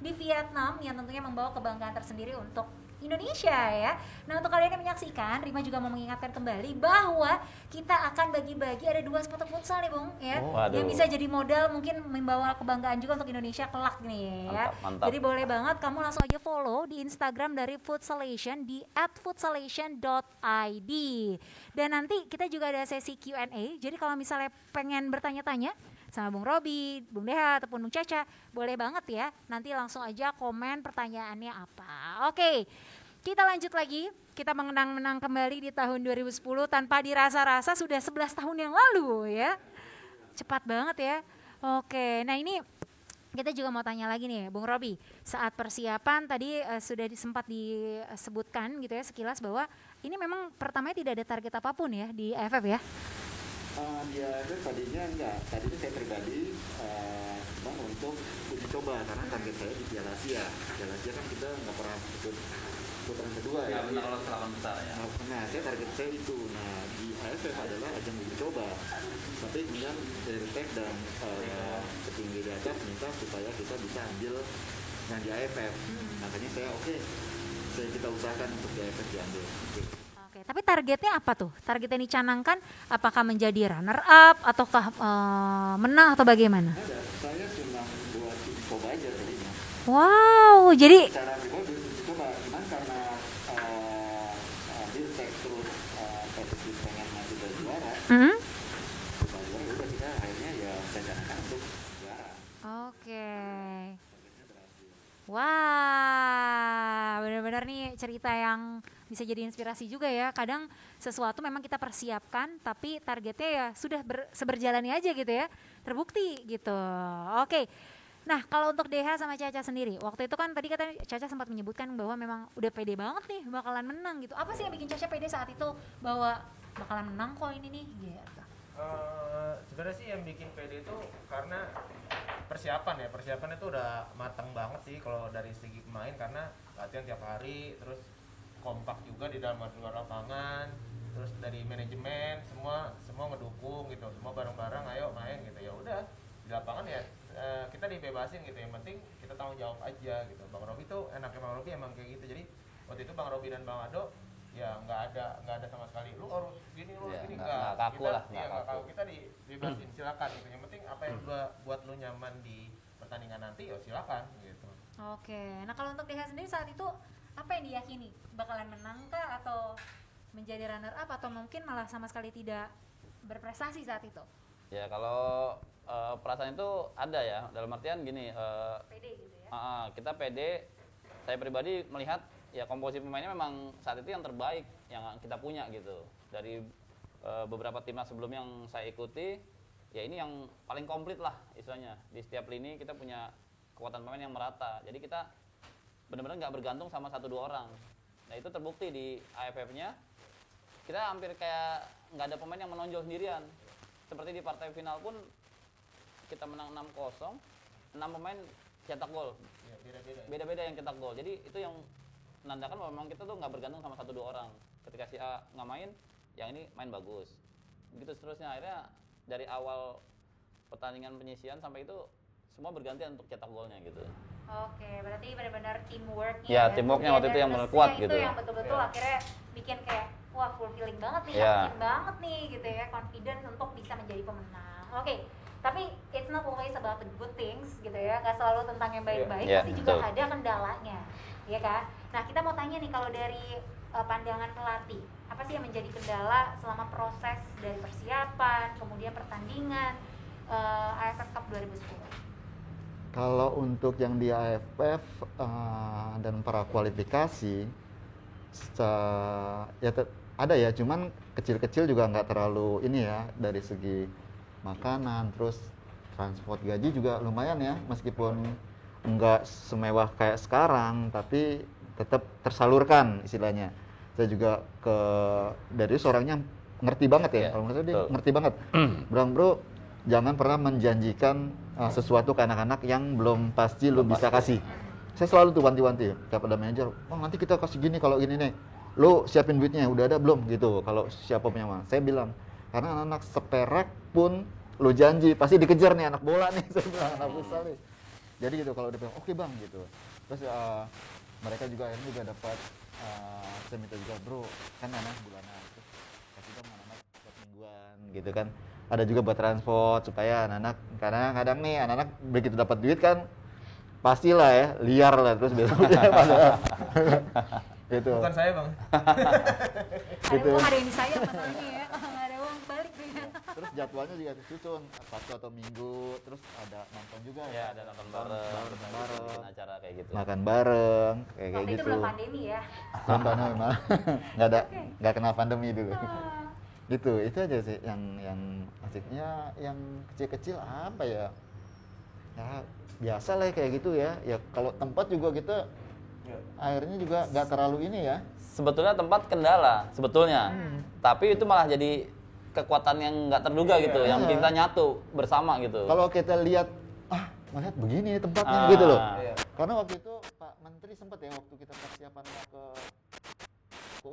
di Vietnam yang tentunya membawa kebanggaan tersendiri untuk Indonesia ya. Nah, untuk kalian yang menyaksikan, Rima juga mau mengingatkan kembali bahwa kita akan bagi-bagi ada 2 spot futsal nih Bung ya, yang bisa jadi modal mungkin membawa kebanggaan juga untuk Indonesia kelak nih ya. Mantap. Jadi boleh banget kamu langsung aja follow di Instagram dari Futsalation di @futsalation.id. Dan nanti kita juga ada sesi Q&A. Jadi kalau misalnya pengen bertanya-tanya sama Bung Robi, Bung Deha ataupun Bung Caca, boleh banget ya. Nanti langsung aja komen pertanyaannya apa. Oke. kita lanjut lagi. Kita mengenang-menang kembali di tahun 2010 tanpa dirasa-rasa sudah 11 tahun yang lalu ya. Cepat banget ya. Oke, nah ini kita juga mau tanya lagi nih Bung Robi. Saat persiapan tadi sudah sempat disebutkan gitu ya sekilas bahwa ini memang pertamanya tidak ada target apapun ya di AFF ya? Di AFF tadinya enggak. Tadinya saya pribadi cuma untuk uji coba karena target saya di Piala Asia. Piala Asia kan kita nggak pernah ikut putaran kedua ya. Benar lolos 8 besar ya. Nah, saya target saya itu. Nah, di AFF adalah ajang uji coba. Tapi kemudian dari Tek dan petinggi di atas minta supaya kita bisa ambil yang di AFF. Makanya saya kita usahakan untuk di AFF diambil. Oke, tapi targetnya apa tuh? Targetnya dicanangkan apakah menjadi runner up ataukah menang atau bagaimana? Ada, saya cuma buat uji coba aja tadinya. Wow, jadi Secara pribadi uji coba, cuman karena Dirtek terus Persib pengen maju dari juara, udah kita akhirnya ya saya canangkan untuk juara. Oke. Wah, benar-benar nih cerita yang bisa jadi inspirasi juga ya. Kadang sesuatu memang kita persiapkan, tapi targetnya ya sudah seberjalannya aja gitu ya, terbukti gitu. Oke. Nah, kalau untuk DH sama Caca sendiri, waktu itu kan tadi kata Caca sempat menyebutkan bahwa memang udah pede banget nih bakalan menang gitu. Apa sih yang bikin Caca pede saat itu bahwa bakalan menang kok ini nih gitu? Sebenarnya sih yang bikin pede itu karena persiapan itu udah matang banget sih kalau dari segi pemain karena latihan tiap hari, terus kompak juga di dalam luar lapangan, terus dari manajemen semua ngedukung gitu, semua bareng-bareng ayo main gitu. Ya udah di lapangan ya kita dibebasin gitu, yang penting kita tanggung jawab aja gitu. Bang Robi tuh enaknya Bang Robi emang kayak gitu. Jadi waktu itu Bang Robi dan Bang Ado ya nggak ada sama sekali lu harus gini lu Ya, gini nggak kaku lah, nggak nggak kaku. kaku, kita dibebasin silakan gitu. Yang penting apa yang buat lu nyaman di pertandingan nanti ya silakan gitu. Oke, nah kalau untuk DH sendiri saat itu apa yang diyakini? Bakalan menang kah atau menjadi runner up atau mungkin malah sama sekali tidak berprestasi saat itu? Ya kalau perasaan itu ada ya, dalam artian gini, Pede gitu ya? kita pede, saya pribadi melihat ya komposisi pemainnya memang saat itu yang terbaik yang kita punya gitu. Dari beberapa timnas sebelumnya yang saya ikuti, ya ini yang paling komplit lah istilahnya. Di setiap lini kita punya kekuatan pemain yang merata. Jadi kita benar-benar nggak bergantung sama 1-2 orang. Nah itu terbukti di AFF-nya. Kita hampir kayak nggak ada pemain yang menonjol sendirian. Seperti di partai final pun kita menang 6-0, 6 pemain cetak gol. Ya, Beda-beda yang cetak gol. Jadi itu yang menandakan bahwa memang kita tuh nggak bergantung sama 1-2 orang. Ketika si A nggak main, yang ini main bagus. Begitu seterusnya. Akhirnya dari awal pertandingan penyisian sampai itu semua bergantian untuk cetak golnya gitu. Oke, berarti benar-benar teamworknya Ya, teamworknya waktu itu yang Together-ness-nya kuat itu gitu. yang betul-betul akhirnya bikin kayak wah fulfilling banget nih, Ya. yakin banget nih gitu ya, confident untuk bisa menjadi pemenang. Oke, tapi it's not always about the good things gitu ya, nggak selalu tentang yang baik-baik, Ya, pasti juga betul. ada kendalanya, ya kan? Nah kita mau tanya nih kalau dari pandangan pelatih, apa sih yang menjadi kendala selama proses dari persiapan, kemudian pertandingan AFF Cup 2010? Kalau untuk yang di AFF dan para kualifikasi, ada ya, cuman kecil-kecil juga nggak terlalu ini ya, dari segi makanan, terus transport gaji juga lumayan ya, meskipun nggak semewah kayak sekarang, tapi tetap tersalurkan istilahnya. Saya juga dari orangnya ngerti banget ya, Ya, kalau menurut saya dia betul. ngerti banget. Bro, jangan pernah menjanjikan sesuatu ke anak-anak yang belum pasti lu bisa kasih. Saya selalu tuh wanti-wanti kepada manajer, oh nanti kita kasih gini kalau gini nih, lu siapin duitnya udah ada belum gitu. Kalau siapa punya mah, saya bilang karena anak-anak seperak pun lu janji pasti dikejar nih anak bola nih, saya bilang anak futsal nih. Jadi gitu kalau dia bilang oke bang gitu. Terus mereka juga akhirnya juga dapat, saya minta juga bro kan anak bulanan, terus kasih dong anak-anak buat mingguan gitu kan. Ada juga buat transport supaya anak-anak, karena kadang nih anak-anak begitu dapat duit kan pastilah ya liar lah terus besoknya pada gitu. Bukan saya bang. Ada uang ada yang disayang masalahnya ya, nggak ada uang balik ya. Terus jadwalnya juga disusun Sabtu atau Minggu, terus ada nonton juga Ya, ada nonton bareng, bikin acara kayak gitu. makan bareng kayak Waktu itu gitu. belum pandemi ya. Belum pandemi malah nggak kenal pandemi dulu. Gitu, itu aja sih yang asiknya, yang kecil-kecil apa ya? Ya biasa lah kayak gitu ya. Ya kalau tempat juga kita akhirnya juga nggak terlalu ini ya. Sebetulnya tempat kendala sebetulnya, tapi itu malah jadi kekuatan yang nggak terduga gitu, yang bikin kita nyatu bersama gitu. Kalau kita lihat, melihat begini tempatnya gitu loh. Iya. Karena waktu itu Pak Menteri sempat ya, waktu kita persiapan mau ke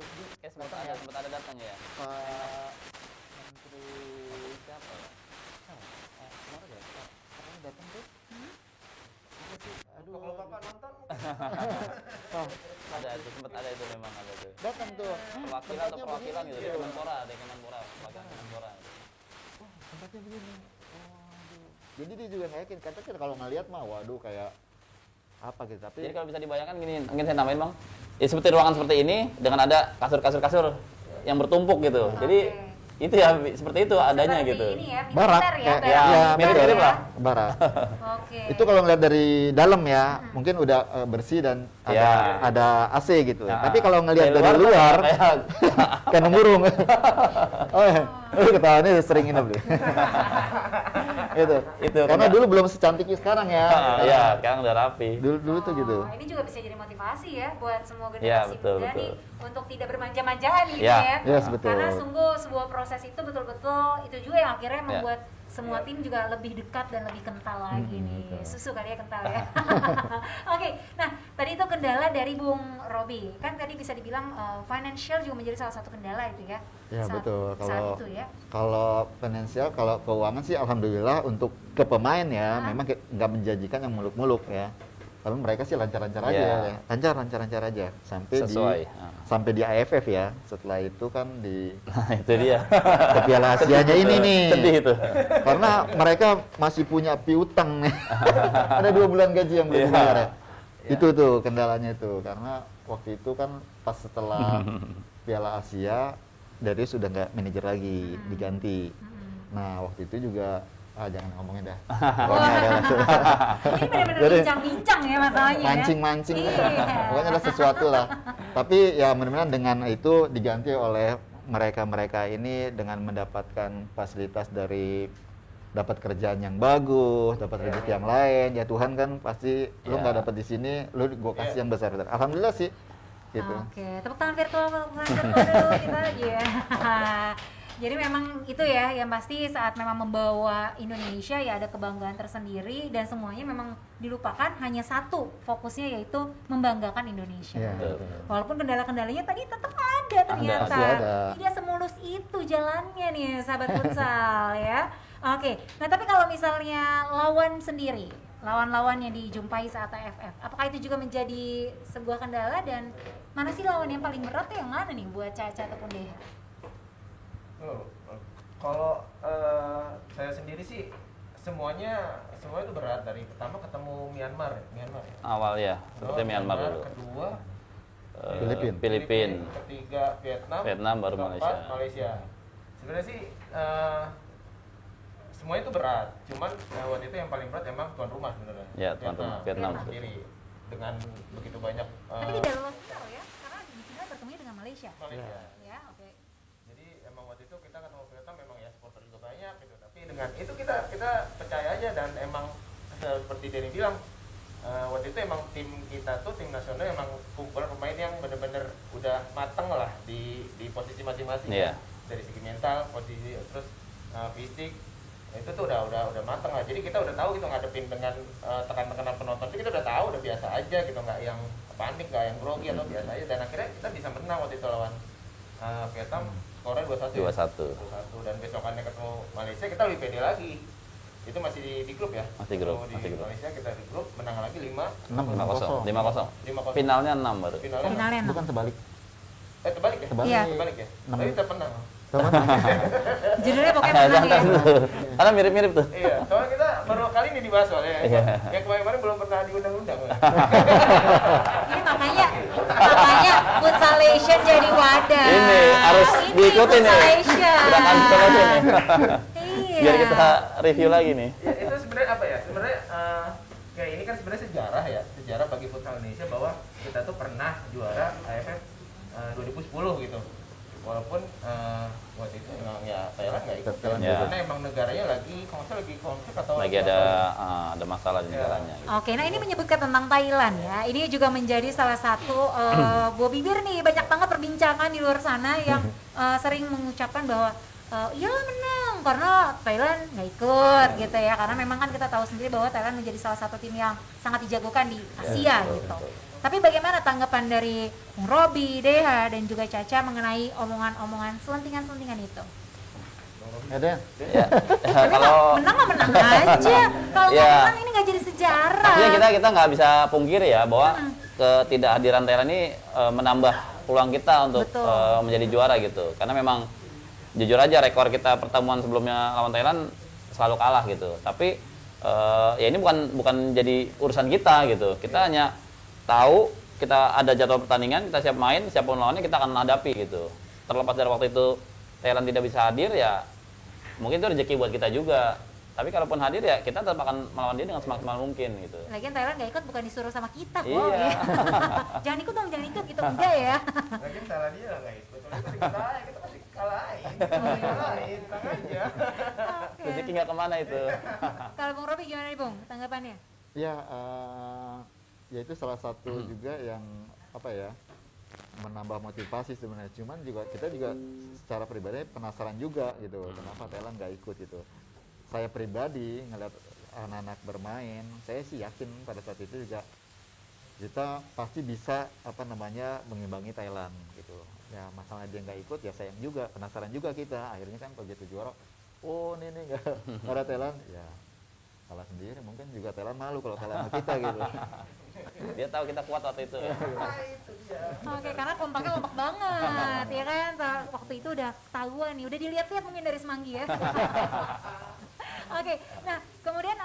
USG, Sempat ada datang ya. Pak Menteri siapa ya? Kemarin ya, Pak katanya datang tuh. Apa sih? Aduh, Kalau Bapak nonton Ada itu, sempat ada itu, memang ada tuh. datang tuh. Perwakilan atau perwakilan gitu, begini. dari Kemenpora, ada Kemenpora, perwakilan Kemenpora. Tempatnya begini. Waduh. Jadi dia juga nggak yakin. Kata kalau ngeliat mah, waduh kayak apa gitu. Tapi Jadi kalau bisa dibayangkan gini, mungkin saya namain bang, ya seperti ruangan seperti ini dengan ada kasur yang bertumpuk gitu. Jadi itu ya seperti itu adanya Seperti gitu. ini ya, barak militer ya, kayak Ya, barak. mirip-mirip Ya. lah. barak. Oke. Itu kalau ngeliat dari dalam ya, mungkin udah bersih dan Ya. ada AC gitu. Ya. Tapi kalau ngelihat dari tuh luar, kayak kayak burung. Oh ya, ketahuannya sering nginep deh. Itu Karena dulu belum secantik sekarang ya. ya, sekarang udah rapi. Dulu tuh gitu. Oh, ini juga bisa jadi motivasi ya buat semua Ya, generasi betul, muda betul. nih untuk tidak bermanja-manjaan gitu Ya. ya. Yes, betul. Karena sungguh sebuah proses itu betul-betul itu juga yang akhirnya membuat semua tim juga lebih dekat dan lebih kental lagi nih. betul. Susu kali ya kental ya. Oke, nah tadi itu kendala dari Bung Robi. Kan tadi bisa dibilang financial juga menjadi salah satu kendala itu ya. Ya betul. Saat itu ya. Kalau finansial, kalau keuangan sih alhamdulillah untuk ke pemain ya, memang nggak menjanjikan yang muluk-muluk ya. Tapi mereka sih lancar-lancar aja ya. Lancar aja sampai Sesuai. sampai di AFF ya. Setelah itu kan di Nah, itu dia. ke Piala Asianya ini nih. Sedih itu. Karena mereka masih punya piutang nih. Ada 2 bulan gaji yang belum Iya. dibayar ya. Itu tuh kendalanya itu, karena waktu itu kan pas setelah Piala Asia Darius sudah nggak manajer lagi, diganti. Nah waktu itu juga jangan ngomongin dah. Pokoknya ada Ini benar-benar Jadi, bincang-bincang ya masalahnya mancing-mancing ya. lah. Pokoknya ada sesuatu lah. Tapi ya mudah-mudahan dengan itu diganti oleh mereka ini dengan mendapatkan fasilitas dari dapat kerjaan yang bagus, dapat rezeki yang lain. Ya Tuhan kan pasti lu nggak dapat di sini, lu gua kasih yang besar. Alhamdulillah sih. Gitu. Oke, tepuk tangan virtual dulu kita lagi ya. Jadi memang itu ya, yang pasti saat memang membawa Indonesia ya ada kebanggaan tersendiri dan semuanya memang dilupakan hanya satu fokusnya yaitu membanggakan Indonesia. Iya, Walaupun kendala-kendalanya tadi tetap ada ternyata. masih ada. Tidak semulus itu jalannya nih sahabat futsal ya. Oke, nah tapi kalau misalnya lawan sendiri, lawan-lawan yang dijumpai saat AFF, apakah itu juga menjadi sebuah kendala dan mana sih lawan yang paling berat tuh yang mana nih buat Caca ataupun Deha? Kalau saya sendiri sih semuanya itu berat. Dari pertama ketemu Myanmar ya. Awal ya, seperti Myanmar dulu. Kedua Filipina. Ketiga Vietnam, baru keempat, Malaysia. Malaysia. Sebenarnya sih semuanya itu berat. Cuman waktu itu yang paling berat emang tuan rumah sebenarnya. Ya, tuan rumah, Vietnam. sendiri dengan begitu banyak Tapi tidak lolos final ya, karena di final bertemu dengan Malaysia. Malaysia. Ya, oke. Jadi emang waktu itu kita ketemu Vietnam memang ya supporter juga banyak gitu. Tapi dengan itu kita percaya aja dan emang seperti Denny bilang waktu itu emang tim kita tuh tim nasional emang kumpulan pemain yang bener-bener udah mateng lah di posisi masing-masing. Iya. Dari segi mental, posisi terus fisik itu tuh udah mateng lah. Jadi kita udah tahu gitu ngadepin dengan tekan-tekanan penonton itu kita udah tahu, udah biasa aja gitu, nggak yang panik, nggak yang grogi atau biasa aja. Dan akhirnya kita bisa menang waktu itu lawan Vietnam, skornya 2-1. 2-1 dan besokannya ketemu Malaysia kita lebih pede lagi. Itu masih di grup ya? Masih grup, Ketemu masih di grup. Malaysia kita di grup menang lagi 5-0. 5-0. 5-0. Finalnya 6 baru. Finalnya enam. Bukan terbalik. Terbalik ya? Iya. Terbalik ya? Tapi kita menang. Judulnya pokoknya menang ya. Karena mirip-mirip tuh. Iya, soalnya kita baru kali ini dibahas soalnya. Iya. Yang kemarin-kemarin belum pernah diundang-undang. Ini makanya Futsalation jadi wadah. Ini harus diikuti nih. Futsalation. Gerakan promosi nih. Biar kita review lagi nih. Ya, itu sebenarnya apa ya? Sebenarnya kayak ini kan sebenarnya sejarah ya, sejarah bagi futsal Indonesia bahwa kita tuh pernah juara AFF 2010 gitu. Walaupun waktu itu memang ya Thailand nggak ikut kan, Ya. karena emang negaranya lagi konflik atau Lagi ada masalah di negaranya. Gitu. Oke, nah ini menyebutkan tentang Thailand ya. Ini juga menjadi salah satu buah bibir nih. Banyak banget perbincangan di luar sana yang sering mengucapkan bahwa iyalah menang karena Thailand nggak ikut gitu ya. Karena memang kan kita tahu sendiri bahwa Thailand menjadi salah satu tim yang sangat dijagokan di Asia gitu. Tapi bagaimana tanggapan dari Bung Robi, Deha, dan juga Caca mengenai omongan-omongan selentingan-selentingan itu? Ada Ya. Tapi Kalau menang mah menang aja. Kalau nggak Ya. menang ini nggak jadi sejarah. artinya kita nggak bisa pungkiri ya bahwa ketidakhadiran Thailand ini menambah peluang kita untuk Betul. menjadi juara gitu. Karena memang jujur aja rekor kita pertemuan sebelumnya lawan Thailand selalu kalah gitu. Tapi ya ini bukan jadi urusan kita gitu. Kita hanya tahu kita ada jadwal pertandingan, kita siap main, siapapun lawannya kita akan hadapi gitu. Terlepas dari waktu itu Thailand tidak bisa hadir ya mungkin itu rezeki buat kita juga. Tapi kalaupun hadir ya kita tetap akan melawan dia dengan semaksimal mungkin gitu. Lagian Thailand nggak ikut bukan disuruh sama kita kok. Iya. Ya. Jangan ikut dong, jangan ikut gitu enggak ya. Lagian salah dia lah nggak ikut. Kita pasti kalahin. Kalahin, tenang aja. Oke. Rezeki nggak kemana itu. Kalau Bung Robi gimana nih Bung tanggapannya? ya, ya itu salah satu juga yang apa ya, menambah motivasi sebenarnya. Cuman juga kita juga secara pribadi penasaran juga gitu, kenapa Thailand nggak ikut gitu. Saya pribadi ngeliat anak-anak bermain, saya sih yakin pada saat itu juga kita pasti bisa apa namanya mengimbangi Thailand gitu. Ya masalah dia nggak ikut ya sayang juga, penasaran juga kita. Akhirnya kan begitu juara, oh ini nih nggak ada Thailand, ya salah sendiri. Mungkin juga Thailand malu kalau kalah sama kita gitu. Dia tahu kita kuat waktu itu. Oke, karena kompaknya kompak banget, ya kan? Waktu itu udah ketahuan nih, udah dilihat-lihat mungkin dari Semanggi ya. Oke, nah kemudian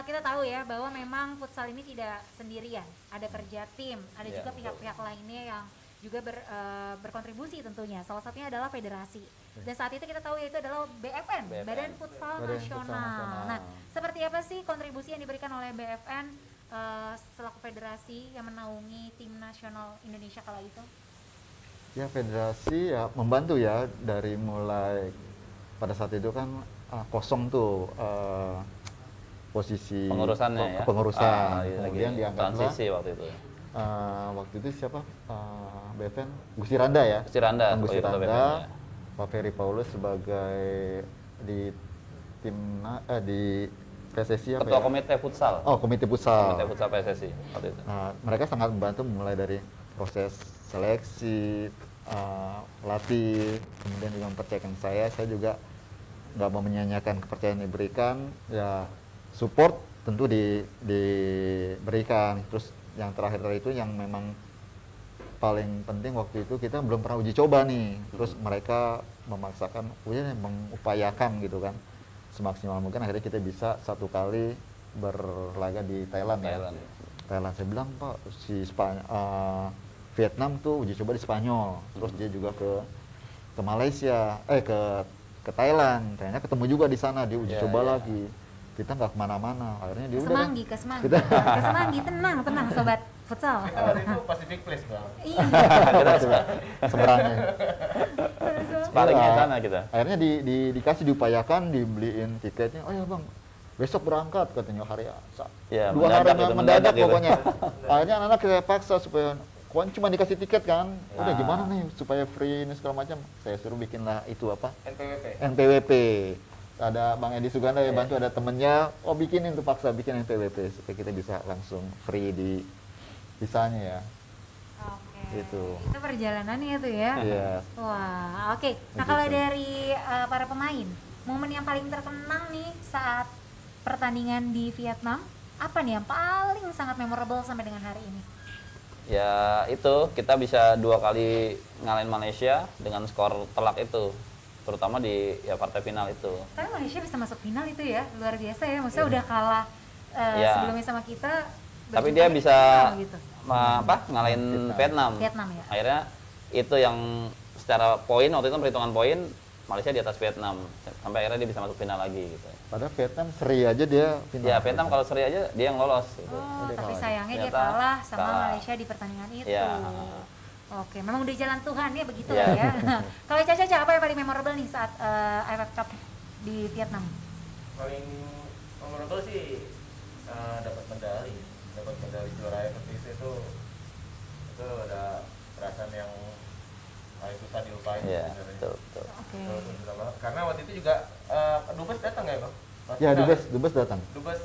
kita tahu ya bahwa memang futsal ini tidak sendirian, ada kerja tim, ada Iya, juga betul. pihak-pihak lainnya yang juga berkontribusi tentunya. Salah satunya adalah federasi. Dan saat itu kita tahu yaitu adalah BFN, BFN. Badan Futsal Badan Futsal Nasional. Nasional. Nah, seperti apa sih kontribusi yang diberikan oleh BFN selaku federasi yang menaungi tim nasional Indonesia kala itu? Ya federasi ya membantu ya, dari mulai pada saat itu kan kosong tuh posisi Pengurusannya ya. kepengurusan. Lagi Kemudian diangkatlah transisi waktu itu. waktu itu siapa, BFN Gusti Randa ya, Gusti Randa, Bang Gusti waktu itu Randa, BFN, ya. Pak Ferry Paulus sebagai di di PSSI apa Ketua ya? Komite Futsal. Oh, Komite Futsal. Komite Futsal PSSI waktu itu. Nah, mereka sangat membantu mulai dari proses seleksi, pelatih, kemudian juga mempercayakan saya juga nggak mau menyanyiakan kepercayaan yang diberikan, ya support tentu diberikan. Terus yang terakhir itu yang memang paling penting waktu itu kita belum pernah uji coba nih, terus mereka memaksakan, mengupayakan gitu kan, semaksimal mungkin akhirnya kita bisa satu kali berlaga di Thailand ya. Thailand saya bilang Pak, si Vietnam tuh uji coba di Spanyol, terus dia juga ke Malaysia, ke Thailand, ternyata ketemu juga di sana, dia uji coba lagi. Kita nggak kemana-mana, akhirnya dia udah deh. Ke Semanggi, tenang sobat futsal. Kalau itu Pacific Place bang. Iya. Seberangnya. Palingnya Iya. sana kita. Akhirnya dikasih diupayakan, dibeliin tiketnya. Oh ya bang, besok berangkat katanya hari Ya, 2 hari mendadak gitu, mendadak gitu. pokoknya. Akhirnya anak-anak saya paksa supaya cuma dikasih tiket kan. Udah Nah. gimana nih supaya free ini segala macam. Saya suruh bikinlah itu apa? NPWP. NPWP. Ada Bang Edi Suganda ya bantu, ada temennya, bikinin tuh, paksa bikin NPWP supaya kita bisa langsung free di visanya ya. Oke. Itu. Itu perjalanannya tuh ya. Iya. Wah, oke. Nah, Begitu. kalau dari para pemain, momen yang paling terkenang nih saat pertandingan di Vietnam, apa nih yang paling sangat memorable sampai dengan hari ini? Ya itu kita bisa 2 kali ngalahin Malaysia dengan skor telak itu, terutama di partai final itu. Tapi Malaysia bisa masuk final itu ya, luar biasa ya. Maksudnya udah kalah sebelumnya sama kita. Tapi dia berjumpa di bisa final gitu. ngalahin Vietnam. Vietnam ya. Akhirnya itu yang secara poin waktu itu perhitungan poin Malaysia di atas Vietnam sampai akhirnya dia bisa masuk final lagi gitu. Padahal Vietnam seri aja dia final. Ya Vietnam kalau seri aja dia yang lolos gitu. Oh, Dia tapi kalah. sayangnya dia Ternyata kalah sama kalah. Malaysia di pertandingan itu. Iya. Oke, memang udah jalan Tuhan ya begitu Iya. lah ya. Kalau Caca apa yang paling memorable nih saat AFF Cup di Vietnam? Paling memorable sih dapat medali juara AFF itu ada perasaan yang paling susah dilupain Iya, sebenarnya. betul. Oke. Itu susah banget. Karena waktu itu juga Dubes datang ya Bang? Pas Ya, final. Dubes datang. Dubes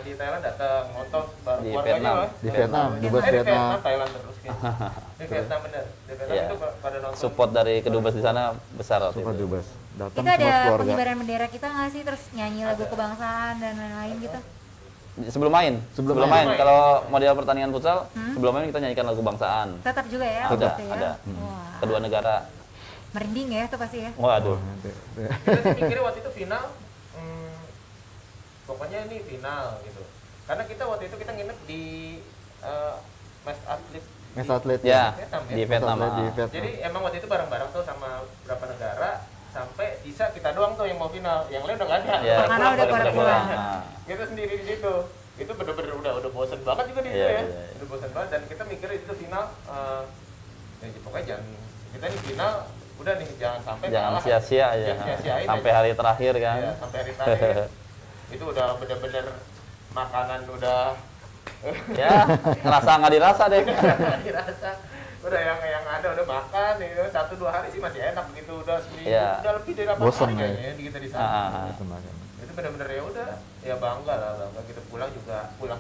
di Thailand datang nonton bareng Di keluarganya Vietnam. Bang. Di Vietnam, Dubes Di Vietnam. Vietnam, Thailand terus kayaknya. Di Vietnam bener. Di Vietnam Iya. itu pada nonton. Support dari kedubes di sana besar waktu Super itu. Dubes. Datang Kita semua ada keluarga. pengibaran bendera kita nggak sih, terus nyanyi lagu kebangsaan dan lain-lain gitu? Sebelum main, Sebelum main. main. Kalau model pertandingan futsal, sebelum main kita nyanyikan lagu kebangsaan. Tetap juga ya? Ada, gitu ya? ada. Wah, Kedua negara. merinding ya itu pasti ya? Waduh. Nanti. Kita sih mikirnya waktu itu final, pokoknya ini final gitu. Karena kita waktu itu kita nginep di Mas Atlet. Mes atlet Ya, Vietnam ya? di Vietnam. Mes atlet di ah. Vietnam. Jadi emang waktu itu bareng-bareng tuh sama beberapa negara sampai bisa kita doang tuh yang mau final, yang lain udah nggak ada. Ya, Karena udah pada pulang. Nah, Kita sendiri di situ. Itu bener-bener udah bosen banget juga di situ Iya, ya. iya. Udah bosen banget dan kita mikir itu final ya pokoknya jangan kita nih final udah nih jangan sampai jangan kalah. sia-sia aja. Jangan sia-siain Sampai aja. hari terakhir kan. Iya, sampai hari terakhir. Itu udah bener-bener makanan udah Ya, ngerasa nggak dirasa deh. nggak dirasa. Udah yang ada udah makan gitu. 1-2 hari sih masih enak begitu udah seminggu Iya. udah lebih dari 8 Bosen hari ya. kayaknya kita di sana. Ah, Itu makanya. Itu benar-benar ya udah ya bangga kita pulang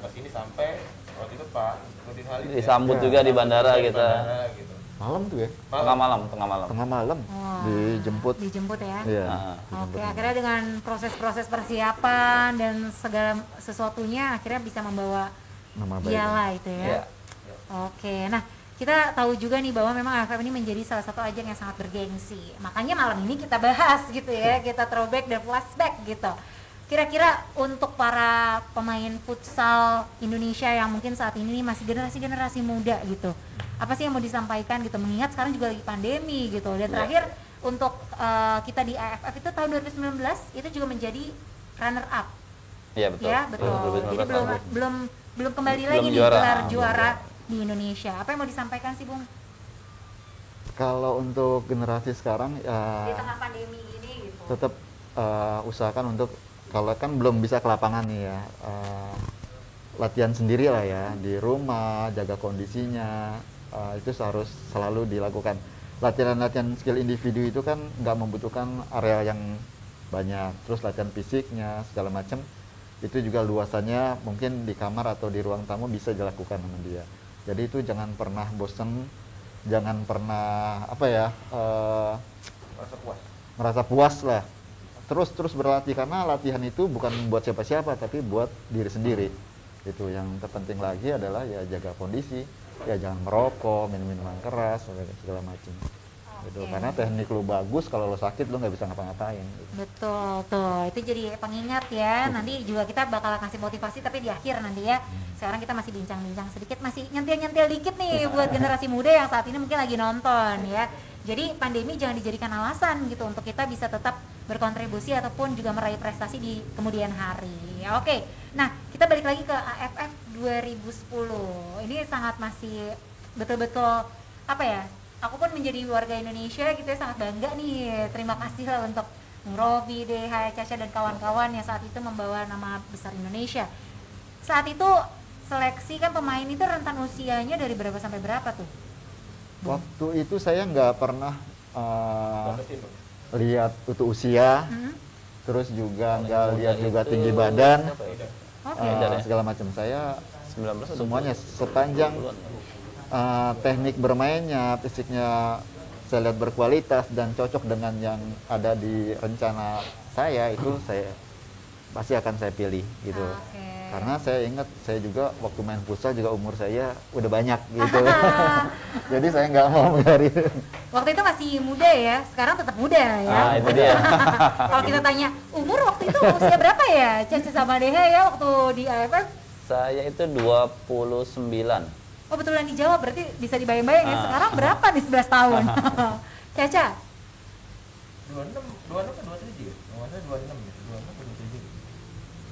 ke sini sampai waktu itu Pak Nurdin Halid ya. Disambut juga di bandara Di kita. bandara, gitu. Malam tuh ya. Tengah malam. Tengah malam Wah, dijemput. dijemput ya? Iya. Ah. Oke, akhirnya dengan proses-proses persiapan dan segala sesuatunya akhirnya bisa membawa Nama baik. piala itu ya. Iya. Oke, nah kita tahu juga nih bahwa memang AFF ini menjadi salah satu ajang yang sangat bergengsi. Makanya malam ini kita bahas gitu ya, kita throwback dan flashback gitu. Kira-kira untuk para pemain futsal Indonesia yang mungkin saat ini masih generasi-generasi muda gitu, apa sih yang mau disampaikan gitu? Mengingat sekarang juga lagi pandemi gitu. Dan terakhir untuk kita di AFF itu tahun 2019 itu juga menjadi runner up. Iya betul. Ya, betul. 2019 Jadi belum kembali Belum lagi nih juara. gelar juara di Indonesia. Apa yang mau disampaikan sih, Bung? Kalau untuk generasi sekarang Di ya tengah pandemi ini gitu. tetap usahakan untuk kalau kan belum bisa ke lapangan nih ya, latihan sendiri lah ya di rumah, jaga kondisinya, itu harus selalu dilakukan. Latihan-latihan skill individu itu kan nggak membutuhkan area yang banyak, terus latihan fisiknya segala macam itu juga luasannya mungkin di kamar atau di ruang tamu bisa dilakukan sama dia. Jadi itu jangan pernah bosen, jangan pernah apa ya Merasa puas. merasa puas lah. Terus berlatih karena latihan itu bukan buat siapa-siapa tapi buat diri sendiri. Itu yang terpenting lagi adalah ya jaga kondisi, ya jangan merokok, minum minuman keras segala macam. Gitu. Oke. Karena teknik lu bagus, kalau lu sakit lu nggak bisa ngapa-ngapain. Gitu. Betul, tuh. Itu jadi pengingat ya. Nanti juga kita bakal kasih motivasi tapi di akhir nanti ya. Sekarang kita masih bincang-bincang sedikit, masih nyentil-nyentil dikit nih buat generasi muda yang saat ini mungkin lagi nonton ya. Jadi pandemi jangan dijadikan alasan gitu untuk kita bisa tetap berkontribusi ataupun juga meraih prestasi di kemudian hari. Ya, oke. Nah, kita balik lagi ke AFF 2010. Ini sangat masih betul-betul apa ya? Aku pun menjadi warga Indonesia gitu ya, sangat bangga nih. Terima kasih lah untuk Robi, Deha, Caca dan kawan-kawan yang saat itu membawa nama besar Indonesia. Saat itu seleksi kan pemain itu rentan usianya dari berapa sampai berapa tuh? Waktu itu saya nggak pernah Batasin, Bang. lihat untuk usia, terus juga nggak lihat juga tinggi badan, Oke. segala macam. Saya 19 atau semuanya sepanjang teknik bermainnya, fisiknya saya lihat berkualitas dan cocok dengan yang ada di rencana saya, itu saya pasti akan saya pilih gitu. Oke. Karena saya ingat saya juga waktu main futsal juga umur saya udah banyak gitu. Jadi saya nggak mau dari Waktu itu masih muda ya, sekarang tetap muda ya. Ah, itu dia. Kalau kita tanya umur waktu itu usia berapa ya Caca sama Deha ya waktu di AFF? Saya itu 29. Oh betulan dijawab, berarti bisa dibayang-bayang ya. Ah. Sekarang berapa nih 11 tahun? Caca? 26 ke 27 ya? Nggak masalah 26 ya? 26 ke 27 gitu.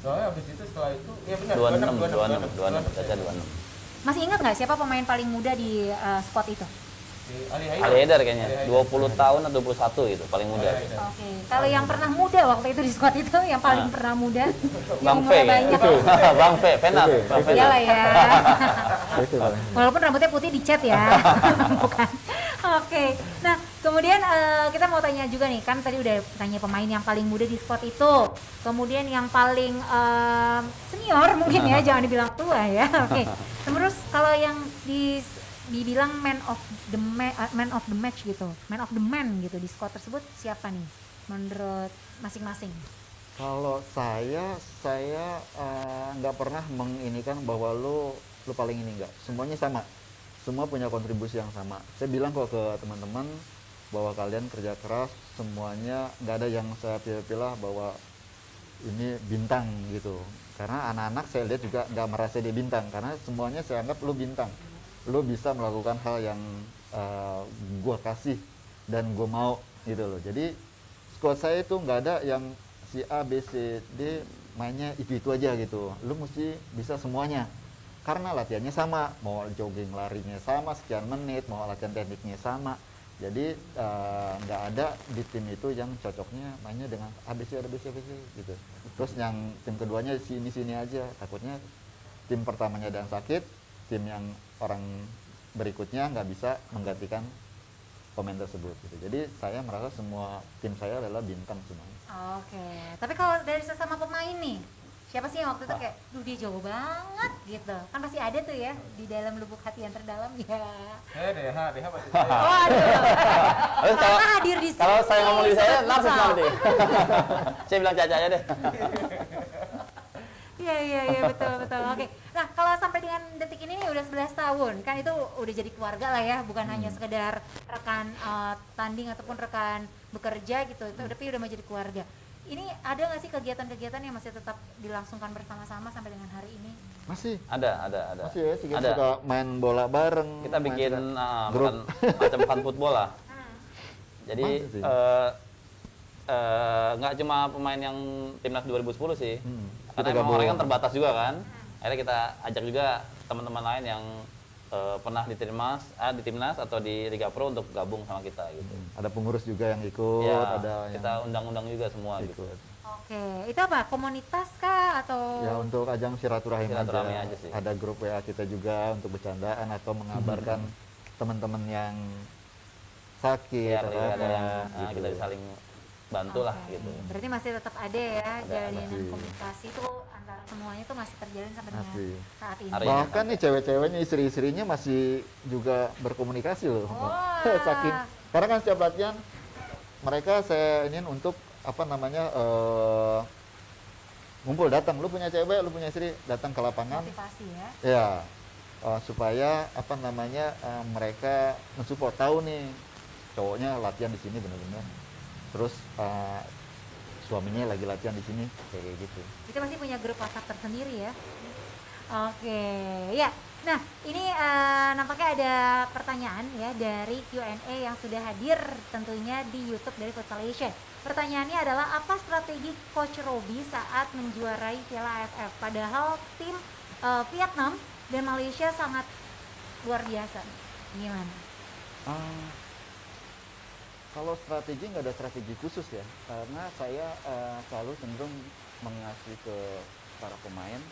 Soalnya abis itu setelah itu, ya benar 26, Caca 26. Masih ingat nggak siapa pemain paling muda di squad itu? Ali Ali Haidar kayaknya, 20 tahun atau 21 gitu, paling muda. Oke, kalau yang pernah muda waktu itu di squad itu, yang paling pernah muda, Bang yang V, umurnya banyak. Bang V, penat, Bang V. Iyalah ya. Itu Bang. Walaupun rambutnya putih dicat ya, bukan. Oke, nah kemudian kita mau tanya juga nih, kan tadi udah tanya pemain yang paling muda di squad itu, kemudian yang paling senior mungkin ya, jangan dibilang tua ya. Oke, terus kalau yang dibilang man of the match gitu, man of the man gitu di squad tersebut siapa nih menurut masing-masing? Kalau saya nggak pernah menginikan bahwa lu paling ini, nggak. Semuanya sama, semua punya kontribusi yang sama. Saya bilang kok ke teman-teman bahwa kalian kerja keras, semuanya nggak ada yang saya pilih-pilih bahwa ini bintang gitu. Karena anak-anak saya lihat juga nggak merasa dia bintang, karena semuanya saya anggap lu bintang. Lu bisa melakukan hal yang gua kasih dan gua mau gitu loh. Jadi squad saya itu nggak ada yang si A, B, C, D mainnya itu aja gitu. Lu mesti bisa semuanya. Karena latihannya sama, mau jogging larinya sama sekian menit, mau latihan tekniknya sama. Jadi nggak ada di tim itu yang cocoknya mainnya dengan ABC gitu. Terus yang tim keduanya sini aja. Takutnya tim pertamanya ada yang sakit, tim yang orang berikutnya nggak bisa menggantikan pemain tersebut gitu. Jadi saya merasa semua tim saya adalah bintang semuanya. Oke, tapi kalau dari sesama pemain nih, siapa sih yang waktu itu kayak, duh dia jauh banget gitu, kan pasti ada tuh ya di dalam lubuk hati yang terdalam ya. DH pasti. Waduh, Terus kalau Kakak hadir di sini. kalau saya ngomong di saya narsis Futsal. nanti. Saya bilang Caca aja deh. Iya betul. Oke. Nah, kalau sampai dengan detik ini nih udah 11 tahun, kan itu udah jadi keluarga lah ya, bukan hanya sekedar rekan tanding ataupun rekan bekerja gitu, tapi udah menjadi keluarga. Ini ada nggak sih kegiatan-kegiatan yang masih tetap dilangsungkan bersama-sama sampai dengan hari ini? Masih Ada. masih ya, kita Ada. suka main bola bareng. Kita bikin grup. macam fun football lah. Jadi Masih sih. nggak cuma pemain yang timnas 2010 sih. Kita Karena memang gabung. orangnya kan terbatas juga kan. Akhirnya kita ajak juga teman-teman lain yang pernah di timnas atau di Liga Pro untuk gabung sama kita gitu. Ada pengurus juga yang ikut, Ya, ada kita yang undang-undang juga semua gitu. ikut. Oke, itu apa? Komunitas kah atau? Ya untuk ajang silaturahim Silaturahmi aja. aja sih. Ada grup WA kita juga untuk bercandaan atau mengabarkan teman-teman yang sakit Ya, atau ketika ada apa, yang gitu. kita saling bantu lah Oke. gitu. Berarti masih tetap ada ya jalinan masih. komunikasi itu antara semuanya itu masih terjalin sampai dengan Masih. saat ini. Hari ini. Bahkan nih cewek-ceweknya, istri-istrinya masih juga berkomunikasi loh. Wah. Saking karena kan setiap latihan mereka saya ingin untuk apa namanya ngumpul, datang, lu punya cewek, lu punya istri, datang ke lapangan Motivasi ya. ya supaya apa namanya mereka mensupport, tahu nih cowoknya latihan di sini benar-benar, terus suaminya lagi latihan di sini kayak gitu. Kita masih punya grup WhatsApp tersendiri ya. Oke, ya. Nah, ini nampaknya ada pertanyaan ya dari Q&A yang sudah hadir tentunya di YouTube dari Futsalation. Pertanyaannya adalah apa strategi Coach Robi saat menjuarai Piala AFF? Padahal tim Vietnam dan Malaysia sangat luar biasa. Gimana? Kalau strategi nggak ada strategi khusus ya, karena saya selalu cenderung mengasih ke para pemain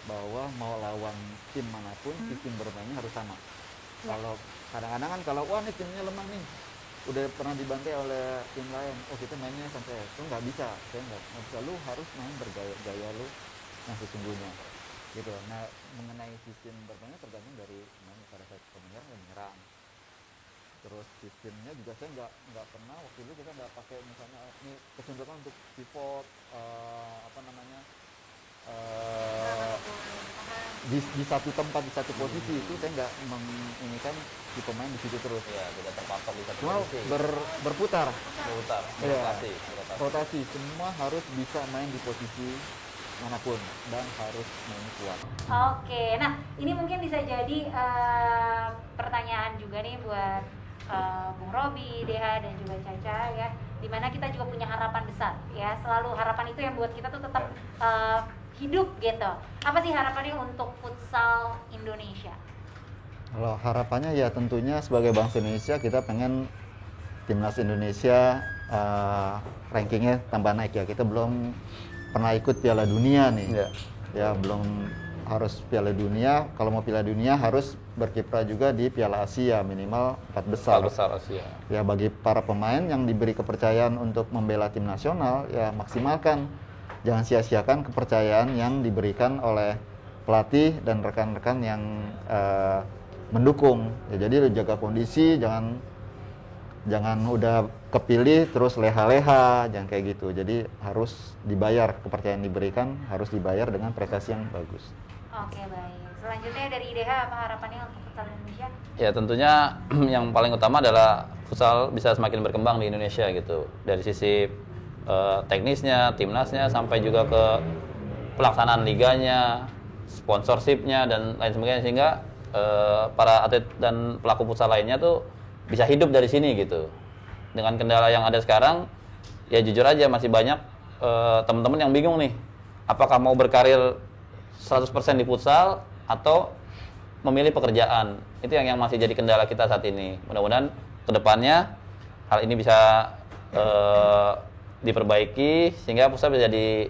bahwa mau lawan tim manapun, sistem bermainnya harus sama. Ya. Kalau kadang-kadang kan kalau wah nih timnya lemah nih, udah pernah dibantai oleh tim lain, oh kita mainnya santai, itu nggak bisa, saya nggak bisa, lu harus main bergaya lu yang sesungguhnya, gitu. Nah mengenai sistem bermainnya tergantung dari pemain, pada saat menyerang dan menyerang. Terus sistemnya juga saya nggak pernah waktu itu kita nggak pakai misalnya ini kecenderungan untuk pivot apa namanya di satu tempat, di satu posisi, itu saya nggak menginginkan si pemain di situ terus. Iya, tidak terpatok di satu Cuma posisi. berputar, Berputar, Iya. rotasi. rotasi, semua harus bisa main di posisi manapun dan harus main kuat. Oke, nah ini mungkin bisa jadi pertanyaan juga nih buat Bung Robi, Deha dan juga Caca ya. dimana kita juga punya harapan besar ya, selalu harapan itu yang buat kita tuh tetap hidup gitu. Apa sih harapannya untuk futsal Indonesia? Kalau harapannya ya tentunya sebagai bangsa Indonesia kita pengen timnas Indonesia rankingnya tambah naik ya. Kita belum pernah ikut Piala Dunia nih. Ya belum harus Piala Dunia. Kalau mau Piala Dunia harus berkiprah juga di Piala Asia minimal 4 besar. 4 besar Asia. Ya bagi para pemain yang diberi kepercayaan untuk membela tim nasional ya maksimalkan. Jangan sia-siakan kepercayaan yang diberikan oleh pelatih dan rekan-rekan yang mendukung. Ya, jadi lu jaga kondisi, jangan udah kepilih terus leha-leha, jangan kayak gitu. Jadi harus dibayar, kepercayaan diberikan harus dibayar dengan prestasi yang bagus. Oke, baik. Selanjutnya dari IDH, apa harapannya untuk futsal Indonesia? Ya tentunya yang paling utama adalah futsal bisa semakin berkembang di Indonesia gitu. Dari sisi teknisnya, timnasnya, sampai juga ke pelaksanaan liganya, sponsorshipnya dan lain sebagainya, sehingga para atlet dan pelaku futsal lainnya tuh bisa hidup dari sini gitu. Dengan kendala yang ada sekarang, ya jujur aja masih banyak teman-teman yang bingung nih, apakah mau berkarir 100% di futsal atau memilih pekerjaan. Itu yang masih jadi kendala kita saat ini. Mudah-mudahan kedepannya hal ini bisa diperbaiki sehingga futsal bisa jadi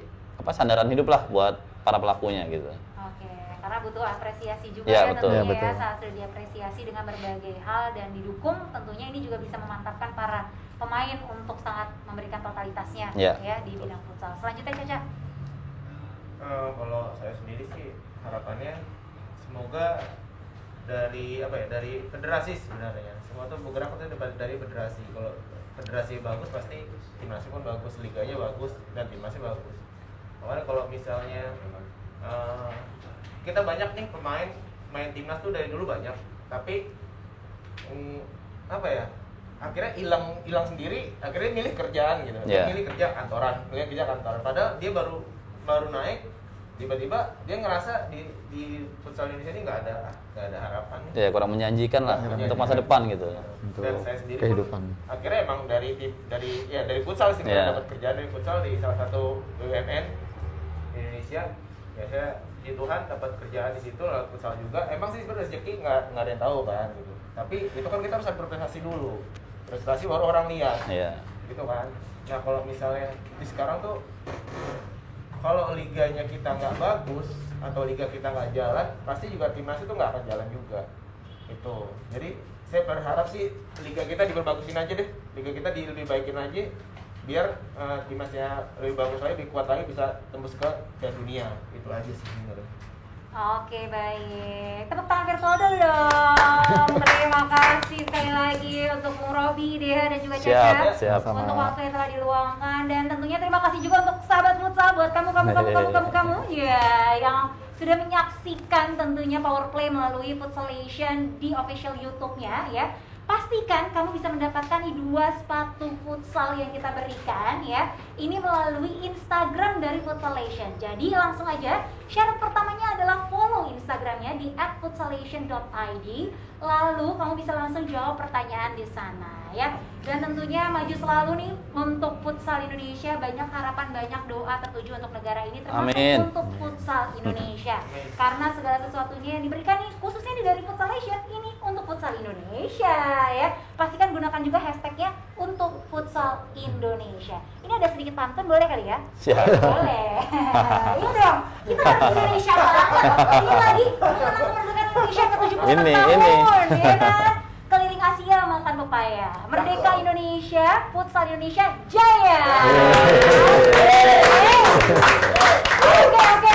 sandaran hidup lah buat para pelakunya gitu. Karena butuh apresiasi juga ya, betul. Tentunya ya, betul. saat sudah diapresiasi dengan berbagai hal dan didukung, tentunya ini juga bisa memantapkan para pemain untuk sangat memberikan totalitasnya ya di bidang futsal. Selanjutnya Caca. Kalau saya sendiri sih harapannya semoga dari federasi sebenarnya semua tuh bergerak dari federasi. Kalau federasi bagus pasti timnasnya pun bagus, liganya bagus dan timnasnya bagus. Makanya kalau misalnya kita banyak nih main timnas tuh dari dulu banyak, tapi akhirnya hilang sendiri, akhirnya milih kerjaan gitu. Dia milih kerja kantoran. Padahal dia baru naik, tiba-tiba dia ngerasa di futsal Indonesia ini nggak ada harapan. Ya kurang menjanjikan lah untuk masa depan gitu. Dan saya sendiri kehidupan. Akhirnya emang dari futsal sih, dapat kerjaan dari futsal di salah satu BUMN Indonesia. Ya saya di Tuhan dapat kerjaan di situ lewat futsal juga. Emang sih sebenarnya rezeki nggak ada yang tahu kan gitu. Tapi itu kan kita harus ada berprestasi dulu. Prestasi baru orang lihat. Gitu kan. Nah kalau misalnya di sekarang tuh kalau liganya kita nggak bagus atau liga kita nggak jalan, pasti juga timnas itu nggak akan jalan juga. Itu. Jadi saya berharap sih liga kita diperbagusin aja deh. Liga kita lebih baikin aja. Biar timnasnya lebih bagus lagi, lebih kuat lagi, bisa tembus ke Piala Dunia. Itu aja sih sebenarnya. Oke, baik. Tepuk tangan virtual dulu dong. Terima kasih sekali lagi untuk Bung Robi, Deha dan juga Caca Siap. untuk waktu yang telah diluangkan, dan tentunya terima kasih juga untuk sahabat futsal buat kamu ya yang sudah menyaksikan tentunya Power Play melalui Futsalation di official YouTube-nya ya. Pastikan kamu bisa mendapatkan 2 sepatu futsal yang kita berikan ya. Ini melalui Instagram dari Futsalation. Jadi langsung aja, syarat pertamanya adalah follow Instagramnya di @futsalation.id. Lalu kamu bisa langsung jawab pertanyaan di sana ya. Dan tentunya maju selalu nih untuk futsal Indonesia. Banyak harapan, banyak doa tertuju untuk negara ini, termasuk untuk futsal Indonesia. Karena segala sesuatunya yang diberikan nih, khususnya dari Futsalation ini untuk futsal Indonesia ya. Pastikan gunakan juga hashtagnya untuk futsal Indonesia. Ini ada sedikit pantun, boleh kali ya? Siap. Boleh. Iya dong, kita harus Indonesia banget. Ini lagi mengenang kemerdekaan Indonesia ke-76 tahun, ya kan? Keliling Asia makan pepaya. Merdeka Indonesia, futsal Indonesia jaya. Oke.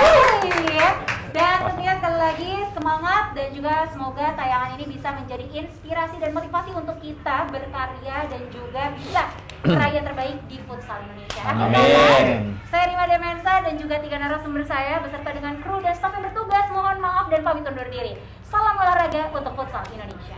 Ya. Dan tentunya sekali lagi semangat, dan juga semoga tayangan ini bisa menjadi inspirasi dan motivasi untuk kita berkarya dan juga bisa meraih yang terbaik di futsal Indonesia. Amin. Saya Rima Demensa dan juga 3 narasumber saya beserta dengan kru dan staf yang bertugas mohon maaf dan pamit undur diri. Salam olahraga untuk futsal Indonesia.